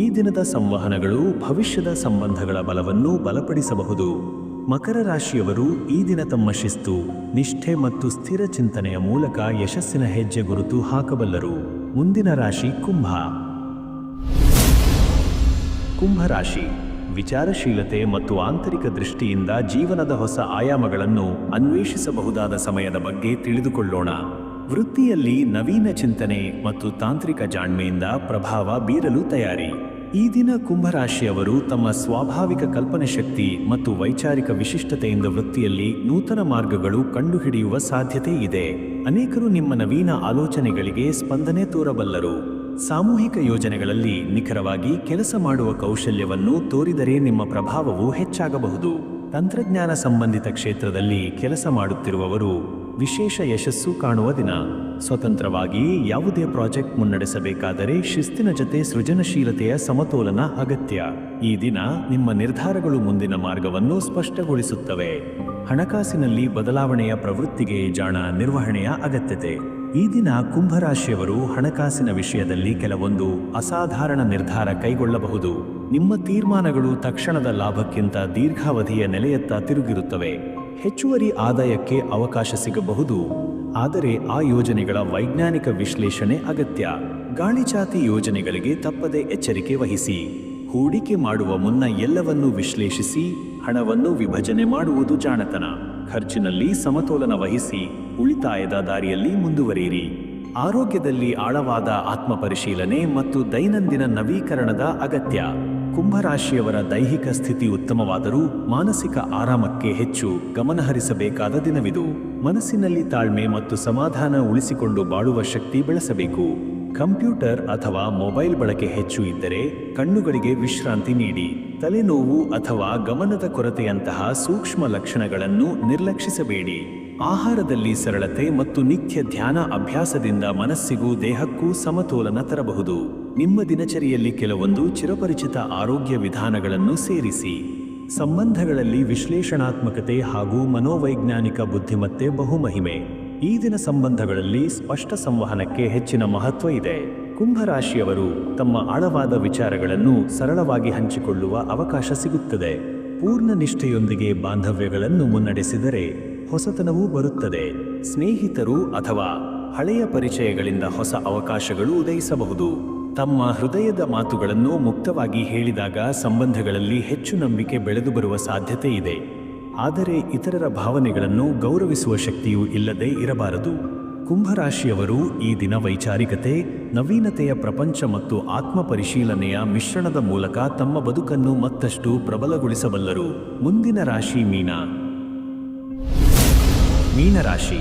ಈ ದಿನದ ಸಂವಹನಗಳು ಭವಿಷ್ಯದ ಸಂಬಂಧಗಳ ಬಲವನ್ನು ಬಲಪಡಿಸಬಹುದು. ಮಕರ ರಾಶಿಯವರು ಈ ದಿನ ತಮ್ಮ ಶಿಸ್ತು, ನಿಷ್ಠೆ ಮತ್ತು ಸ್ಥಿರ ಚಿಂತನೆಯ ಮೂಲಕ ಯಶಸ್ಸಿನ ಹೆಜ್ಜೆ ಗುರುತು ಹಾಕಬಲ್ಲರು. ಮುಂದಿನ ರಾಶಿ ಕುಂಭ. ಕುಂಭರಾಶಿ ವಿಚಾರಶೀಲತೆ ಮತ್ತು ಆಂತರಿಕ ದೃಷ್ಟಿಯಿಂದ ಜೀವನದ ಹೊಸ ಆಯಾಮಗಳನ್ನು ಅನ್ವೇಷಿಸಬಹುದಾದ ಸಮಯದ ಬಗ್ಗೆ ತಿಳಿದುಕೊಳ್ಳೋಣ. ವೃತ್ತಿಯಲ್ಲಿ ನವೀನ ಚಿಂತನೆ ಮತ್ತು ತಾಂತ್ರಿಕ ಜಾಣ್ಮೆಯಿಂದ ಪ್ರಭಾವ ಬೀರಲು ತಯಾರಿ. ಈ ದಿನ ಕುಂಭರಾಶಿಯವರು ತಮ್ಮ ಸ್ವಾಭಾವಿಕ ಕಲ್ಪನೆ ಶಕ್ತಿ ಮತ್ತು ವೈಚಾರಿಕ ವಿಶಿಷ್ಟತೆಯಿಂದ ವೃತ್ತಿಯಲ್ಲಿ ನೂತನ ಮಾರ್ಗಗಳು ಕಂಡುಹಿಡಿಯುವ ಸಾಧ್ಯತೆ ಇದೆ. ಅನೇಕರು ನಿಮ್ಮ ನವೀನ ಆಲೋಚನೆಗಳಿಗೆ ಸ್ಪಂದನೆ ತೋರಬಲ್ಲರು. ಸಾಮೂಹಿಕ ಯೋಜನೆಗಳಲ್ಲಿ ನಿಖರವಾಗಿ ಕೆಲಸ ಮಾಡುವ ಕೌಶಲ್ಯವನ್ನು ತೋರಿದರೆ ನಿಮ್ಮ ಪ್ರಭಾವವು ಹೆಚ್ಚಾಗಬಹುದು. ತಂತ್ರಜ್ಞಾನ ಸಂಬಂಧಿತ ಕ್ಷೇತ್ರದಲ್ಲಿ ಕೆಲಸ ಮಾಡುತ್ತಿರುವವರು ವಿಶೇಷ ಯಶಸ್ಸು ಕಾಣುವ ದಿನ. ಸ್ವತಂತ್ರವಾಗಿ ಯಾವುದೇ ಪ್ರಾಜೆಕ್ಟ್ ಮುನ್ನಡೆಸಬೇಕಾದರೆ ಶಿಸ್ತಿನ ಜೊತೆ ಸೃಜನಶೀಲತೆಯ ಸಮತೋಲನ ಅಗತ್ಯ. ಈ ದಿನ ನಿಮ್ಮ ನಿರ್ಧಾರಗಳು ಮುಂದಿನ ಮಾರ್ಗವನ್ನು ಸ್ಪಷ್ಟಗೊಳಿಸುತ್ತವೆ. ಹಣಕಾಸಿನಲ್ಲಿ ಬದಲಾವಣೆಯ ಪ್ರವೃತ್ತಿಗೆ ಜಾಣ ನಿರ್ವಹಣೆಯ ಅಗತ್ಯತೆ. ಈ ದಿನ ಕುಂಭರಾಶಿಯವರು ಹಣಕಾಸಿನ ವಿಷಯದಲ್ಲಿ ಕೆಲವೊಂದು ಅಸಾಧಾರಣ ನಿರ್ಧಾರ ಕೈಗೊಳ್ಳಬಹುದು. ನಿಮ್ಮ ತೀರ್ಮಾನಗಳು ತಕ್ಷಣದ ಲಾಭಕ್ಕಿಂತ ದೀರ್ಘಾವಧಿಯ ನೆಲೆಯತ್ತ ತಿರುಗಿರುತ್ತವೆ. ಹೆಚ್ಚುವರಿ ಆದಾಯಕ್ಕೆ ಅವಕಾಶ ಸಿಗಬಹುದು, ಆದರೆ ಆ ಯೋಜನೆಗಳ ವೈಜ್ಞಾನಿಕ ವಿಶ್ಲೇಷಣೆ ಅಗತ್ಯ. ಗಾಳಿಚಾತಿ ಯೋಜನೆಗಳಿಗೆ ತಪ್ಪದೆ ಎಚ್ಚರಿಕೆ ವಹಿಸಿ. ಹೂಡಿಕೆ ಮಾಡುವ ಮುನ್ನ ಎಲ್ಲವನ್ನೂ ವಿಶ್ಲೇಷಿಸಿ ಹಣವನ್ನು ವಿಭಜನೆ ಮಾಡುವುದು ಜಾಣತನ. ಖರ್ಚಿನಲ್ಲಿ ಸಮತೋಲನ ವಹಿಸಿ ಉಳಿತಾಯದ ದಾರಿಯಲ್ಲಿ ಮುಂದುವರಿಯಿರಿ. ಆರೋಗ್ಯದಲ್ಲಿ ಆಳವಾದ ಆತ್ಮಪರಿಶೀಲನೆ ಮತ್ತು ದೈನಂದಿನ ನವೀಕರಣದ ಅಗತ್ಯ. ಕುಂಭರಾಶಿಯವರ ದೈಹಿಕ ಸ್ಥಿತಿ ಉತ್ತಮವಾದರೂ ಮಾನಸಿಕ ಆರಾಮಕ್ಕೆ ಹೆಚ್ಚು ಗಮನಹರಿಸಬೇಕಾದ ದಿನವಿದು. ಮನಸ್ಸಿನಲ್ಲಿ ತಾಳ್ಮೆ ಮತ್ತು ಸಮಾಧಾನ ಉಳಿಸಿಕೊಂಡು ಬಾಳುವ ಶಕ್ತಿ ಬೆಳೆಸಬೇಕು. ಕಂಪ್ಯೂಟರ್ ಅಥವಾ ಮೊಬೈಲ್ ಬಳಕೆ ಹೆಚ್ಚು ಇದ್ದರೆ ಕಣ್ಣುಗಳಿಗೆ ವಿಶ್ರಾಂತಿ ನೀಡಿ. ತಲೆನೋವು ಅಥವಾ ಗಮನದ ಕೊರತೆಯಂತಹ ಸೂಕ್ಷ್ಮ ಲಕ್ಷಣಗಳನ್ನು ನಿರ್ಲಕ್ಷಿಸಬೇಡಿ. ಆಹಾರದಲ್ಲಿ ಸರಳತೆ ಮತ್ತು ನಿತ್ಯ ಧ್ಯಾನ ಅಭ್ಯಾಸದಿಂದ ಮನಸ್ಸಿಗೂ ದೇಹಕ್ಕೂ ಸಮತೋಲನ ತರಬಹುದು. ನಿಮ್ಮ ದಿನಚರಿಯಲ್ಲಿ ಕೆಲವೊಂದು ಚಿರಪರಿಚಿತ ಆರೋಗ್ಯ ವಿಧಾನಗಳನ್ನು ಸೇರಿಸಿ. ಸಂಬಂಧಗಳಲ್ಲಿ ವಿಶ್ಲೇಷಣಾತ್ಮಕತೆ ಹಾಗೂ ಮನೋವೈಜ್ಞಾನಿಕ ಬುದ್ಧಿಮತ್ತೆ ಬಹುಮಹಿಮೆ. ಈ ದಿನ ಸಂಬಂಧಗಳಲ್ಲಿ ಸ್ಪಷ್ಟ ಸಂವಹನಕ್ಕೆ ಹೆಚ್ಚಿನ ಮಹತ್ವ ಇದೆ. ಕುಂಭರಾಶಿಯವರು ತಮ್ಮ ಆಳವಾದ ವಿಚಾರಗಳನ್ನು ಸರಳವಾಗಿ ಹಂಚಿಕೊಳ್ಳುವ ಅವಕಾಶ ಸಿಗುತ್ತದೆ. ಪೂರ್ಣ ನಿಷ್ಠೆಯೊಂದಿಗೆ ಬಾಂಧವ್ಯಗಳನ್ನು ಮುನ್ನಡೆಸಿದರೆ ಹೊಸತನವೂ ಬರುತ್ತದೆ. ಸ್ನೇಹಿತರು ಅಥವಾ ಹಳೆಯ ಪರಿಚಯಗಳಿಂದ ಹೊಸ ಅವಕಾಶಗಳು ಉದಯಿಸಬಹುದು. ತಮ್ಮ ಹೃದಯದ ಮಾತುಗಳನ್ನು ಮುಕ್ತವಾಗಿ ಹೇಳಿದಾಗ ಸಂಬಂಧಗಳಲ್ಲಿ ಹೆಚ್ಚು ನಂಬಿಕೆ ಬೆಳೆದು ಬರುವ ಸಾಧ್ಯತೆ ಇದೆ. ಆದರೆ ಇತರರ ಭಾವನೆಗಳನ್ನು ಗೌರವಿಸುವ ಶಕ್ತಿಯೂ ಇಲ್ಲದೆ ಇರಬಾರದು. ಕುಂಭರಾಶಿಯವರು ಈ ದಿನ ವೈಚಾರಿಕತೆ, ನವೀನತೆಯ ಪ್ರಪಂಚ ಮತ್ತು ಆತ್ಮ ಪರಿಶೀಲನೆಯ ಮಿಶ್ರಣದ ಮೂಲಕ ತಮ್ಮ ಬದುಕನ್ನು ಮತ್ತಷ್ಟು ಪ್ರಬಲಗೊಳಿಸಬಲ್ಲರು. ಮುಂದಿನ ರಾಶಿ ಮೀನ. ಮೀನರಾಶಿ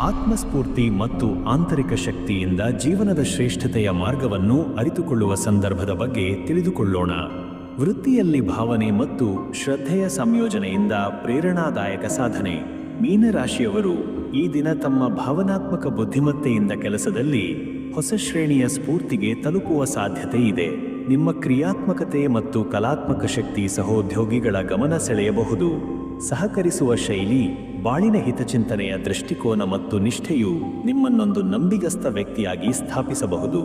ಆತ್ಮಸ್ಫೂರ್ತಿ ಮತ್ತು ಆಂತರಿಕ ಶಕ್ತಿಯಿಂದ ಜೀವನದ ಶ್ರೇಷ್ಠತೆಯ ಮಾರ್ಗವನ್ನು ಅರಿತುಕೊಳ್ಳುವ ಸಂದರ್ಭದ ಬಗ್ಗೆ ತಿಳಿದುಕೊಳ್ಳೋಣ. ವೃತ್ತಿಯಲ್ಲಿ ಭಾವನೆ ಮತ್ತು ಶ್ರದ್ಧೆಯ ಸಂಯೋಜನೆಯಿಂದ ಪ್ರೇರಣಾದಾಯಕ ಸಾಧನೆ. ಮೀನರಾಶಿಯವರು ಈ ದಿನ ತಮ್ಮ ಭಾವನಾತ್ಮಕ ಬುದ್ಧಿಮತ್ತೆಯಿಂದ ಕೆಲಸದಲ್ಲಿ ಹೊಸ ಶ್ರೇಣಿಯ ಸ್ಫೂರ್ತಿಗೆ ತಲುಪುವ ಸಾಧ್ಯತೆ ಇದೆ. ನಿಮ್ಮ ಕ್ರಿಯಾತ್ಮಕತೆ ಮತ್ತು ಕಲಾತ್ಮಕ ಶಕ್ತಿ ಸಹೋದ್ಯೋಗಿಗಳ ಗಮನ ಸೆಳೆಯಬಹುದು. ಸಹಕರಿಸುವ ಶೈಲಿ, ಬಾಳಿನ ಹಿತಚಿಂತನೆಯ ದೃಷ್ಟಿಕೋನ ಮತ್ತು ನಿಷ್ಠೆಯು ನಿಮ್ಮನ್ನೊಂದು ನಂಬಿಗಸ್ತ ವ್ಯಕ್ತಿಯಾಗಿ ಸ್ಥಾಪಿಸಬಹುದು.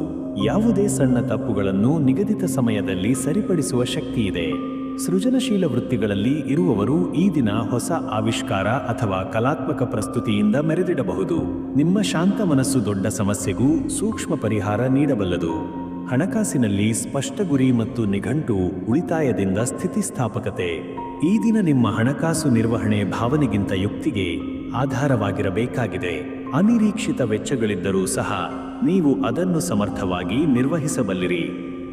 ಯಾವುದೇ ಸಣ್ಣ ತಪ್ಪುಗಳನ್ನು ನಿಗದಿತ ಸಮಯದಲ್ಲಿ ಸರಿಪಡಿಸುವ ಶಕ್ತಿಯಿದೆ. ಸೃಜನಶೀಲ ವೃತ್ತಿಗಳಲ್ಲಿ ಇರುವವರು ಈ ದಿನ ಹೊಸ ಆವಿಷ್ಕಾರ ಅಥವಾ ಕಲಾತ್ಮಕ ಪ್ರಸ್ತುತಿಯಿಂದ ಮೆರೆದಿಡಬಹುದು. ನಿಮ್ಮ ಶಾಂತ ಮನಸ್ಸು ದೊಡ್ಡ ಸಮಸ್ಯೆಗೂ ಸೂಕ್ಷ್ಮ ಪರಿಹಾರ ನೀಡಬಲ್ಲದು. ಹಣಕಾಸಿನಲ್ಲಿ ಸ್ಪಷ್ಟ ಗುರಿ ಮತ್ತು ನಿಘಂಟು ಉಳಿತಾಯದಿಂದ ಸ್ಥಿತಿಸ್ಥಾಪಕತೆ. ಈ ದಿನ ನಿಮ್ಮ ಹಣಕಾಸು ನಿರ್ವಹಣೆ ಭಾವನೆಗಿಂತ ಯುಕ್ತಿಗೆ ಆಧಾರವಾಗಿರಬೇಕಾಗಿದೆ. ಅನಿರೀಕ್ಷಿತ ವೆಚ್ಚಗಳಿದ್ದರೂ ಸಹ ನೀವು ಅದನ್ನು ಸಮರ್ಥವಾಗಿ ನಿರ್ವಹಿಸಬಲ್ಲಿರಿ.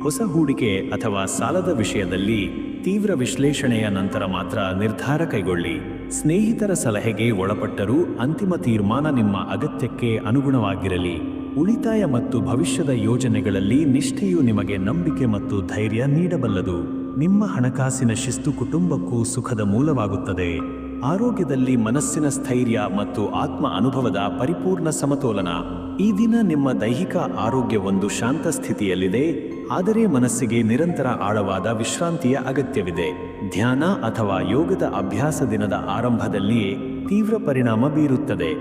ಹೊಸ ಹೂಡಿಕೆ ಅಥವಾ ಸಾಲದ ವಿಷಯದಲ್ಲಿ ತೀವ್ರ ವಿಶ್ಲೇಷಣೆಯ ನಂತರ ಮಾತ್ರ ನಿರ್ಧಾರ ಕೈಗೊಳ್ಳಿ. ಸ್ನೇಹಿತರ ಸಲಹೆಗೆ ಒಳಪಟ್ಟರೂ ಅಂತಿಮ ತೀರ್ಮಾನ ನಿಮ್ಮ ಅಗತ್ಯಕ್ಕೆ ಅನುಗುಣವಾಗಿರಲಿ. ಉಳಿತಾಯ ಮತ್ತು ಭವಿಷ್ಯದ ಯೋಜನೆಗಳಲ್ಲಿ ನಿಷ್ಠೆಯು ನಿಮಗೆ ನಂಬಿಕೆ ಮತ್ತು ಧೈರ್ಯ ನೀಡಬಲ್ಲದು. ನಿಮ್ಮ ಹಣಕಾಸಿನ ಶಿಸ್ತು ಕುಟುಂಬಕ್ಕೂ ಸುಖದ ಮೂಲವಾಗುತ್ತದೆ. ಆರೋಗ್ಯದಲ್ಲಿ ಮನಸ್ಸಿನ ಸ್ಥೈರ್ಯ ಮತ್ತು ಆತ್ಮ ಅನುಭವದ ಪರಿಪೂರ್ಣ ಸಮತೋಲನ. ಈ ದಿನ ನಿಮ್ಮ ದೈಹಿಕ ಆರೋಗ್ಯ ಒಂದು ಶಾಂತ ಸ್ಥಿತಿಯಲ್ಲಿದೆ, ಆದರೆ ಮನಸ್ಸಿಗೆ ನಿರಂತರ ಆಳವಾದ ವಿಶ್ರಾಂತಿಯ ಅಗತ್ಯವಿದೆ. ಧ್ಯಾನ ಅಥವಾ ಯೋಗದ ಅಭ್ಯಾಸ ದಿನದ ಆರಂಭದಲ್ಲಿಯೇ ತೀವ್ರ ಪರಿಣಾಮ ಬೀರುತ್ತದೆ.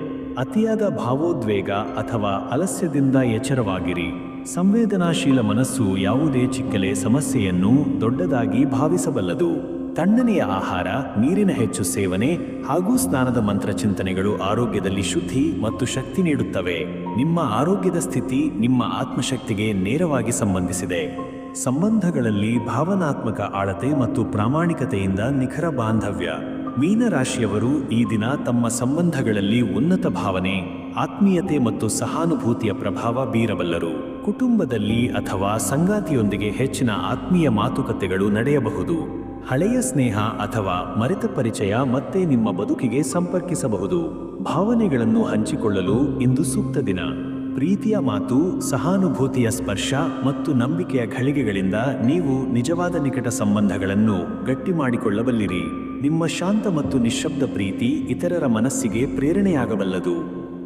ಅತಿಯಾದ ಭಾವೋದ್ವೇಗ ಅಥವಾ ಆಲಸ್ಯದಿಂದ ಎಚ್ಚರವಾಗಿರಿ. ಸಂವೇದನಾಶೀಲ ಮನಸ್ಸು ಯಾವುದೇ ಚಿಕ್ಕಲೆ ಸಮಸ್ಯೆಯನ್ನು ದೊಡ್ಡದಾಗಿ ಭಾವಿಸಬಲ್ಲದು. ತಣ್ಣನೆಯ ಆಹಾರ, ನೀರಿನ ಹೆಚ್ಚು ಸೇವನೆ ಹಾಗೂ ಸ್ನಾನದ ಮಂತ್ರ ಚಿಂತನೆಗಳು ಆರೋಗ್ಯದಲ್ಲಿ ಶುದ್ಧಿ ಮತ್ತು ಶಕ್ತಿ ನೀಡುತ್ತವೆ. ನಿಮ್ಮ ಆರೋಗ್ಯದ ಸ್ಥಿತಿ ನಿಮ್ಮ ಆತ್ಮಶಕ್ತಿಗೆ ನೇರವಾಗಿ ಸಂಬಂಧಿಸಿದೆ. ಸಂಬಂಧಗಳಲ್ಲಿ ಭಾವನಾತ್ಮಕ ಆಳತೆ ಮತ್ತು ಪ್ರಾಮಾಣಿಕತೆಯಿಂದ ನಿಖರ ಬಾಂಧವ್ಯ. ಮೀನರಾಶಿಯವರು ಈ ದಿನ ತಮ್ಮ ಸಂಬಂಧಗಳಲ್ಲಿ ಉನ್ನತ ಭಾವನೆ, ಆತ್ಮೀಯತೆ ಮತ್ತು ಸಹಾನುಭೂತಿಯ ಪ್ರಭಾವ ಬೀರಬಲ್ಲರು. ಕುಟುಂಬದಲ್ಲಿ ಅಥವಾ ಸಂಗಾತಿಯೊಂದಿಗೆ ಹೆಚ್ಚಿನ ಆತ್ಮೀಯ ಮಾತುಕತೆಗಳು ನಡೆಯಬಹುದು. ಹಳೆಯ ಸ್ನೇಹ ಅಥವಾ ಮರೆತ ಪರಿಚಯ ಮತ್ತೆ ನಿಮ್ಮ ಬದುಕಿಗೆ ಸಂಪರ್ಕಿಸಬಹುದು. ಭಾವನೆಗಳನ್ನು ಹಂಚಿಕೊಳ್ಳಲು ಇಂದು ಸೂಕ್ತ ದಿನ. ಪ್ರೀತಿಯ ಮಾತು, ಸಹಾನುಭೂತಿಯ ಸ್ಪರ್ಶ ಮತ್ತು ನಂಬಿಕೆಯ ಘಳಿಗೆಗಳಿಂದ ನೀವು ನಿಜವಾದ ನಿಕಟ ಸಂಬಂಧಗಳನ್ನು ಗಟ್ಟಿ ಮಾಡಿಕೊಳ್ಳಬಲ್ಲಿರಿ. ನಿಮ್ಮ ಶಾಂತ ಮತ್ತು ನಿಶ್ಶಬ್ದ ಪ್ರೀತಿ ಇತರರ ಮನಸ್ಸಿಗೆ ಪ್ರೇರಣೆಯಾಗಬಲ್ಲದು.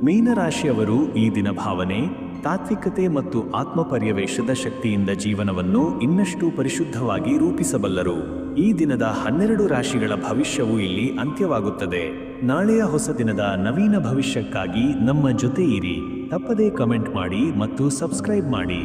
ಮೀನರಾಶಿಯವರು ಈ ದಿನ ಭಾವನೆ, ತಾತ್ವಿಕತೆ ಮತ್ತು ಆತ್ಮಪರ್ಯವೇಶದ ಶಕ್ತಿಯಿಂದ ಜೀವನವನ್ನು ಇನ್ನಷ್ಟು ಪರಿಶುದ್ಧವಾಗಿ ರೂಪಿಸಬಲ್ಲರು. ಈ ದಿನದ 12 ರಾಶಿಗಳ ಭವಿಷ್ಯವು ಇಲ್ಲಿ ಅಂತ್ಯವಾಗುತ್ತದೆ. ನಾಳೆಯ ಹೊಸ ದಿನದ ನವೀನ ಭವಿಷ್ಯಕ್ಕಾಗಿ ನಮ್ಮ ಜೊತೆ ಇರಿ. ತಪ್ಪದೇ ಕಮೆಂಟ್ ಮಾಡಿ ಮತ್ತು ಸಬ್ಸ್ಕ್ರೈಬ್ ಮಾಡಿ.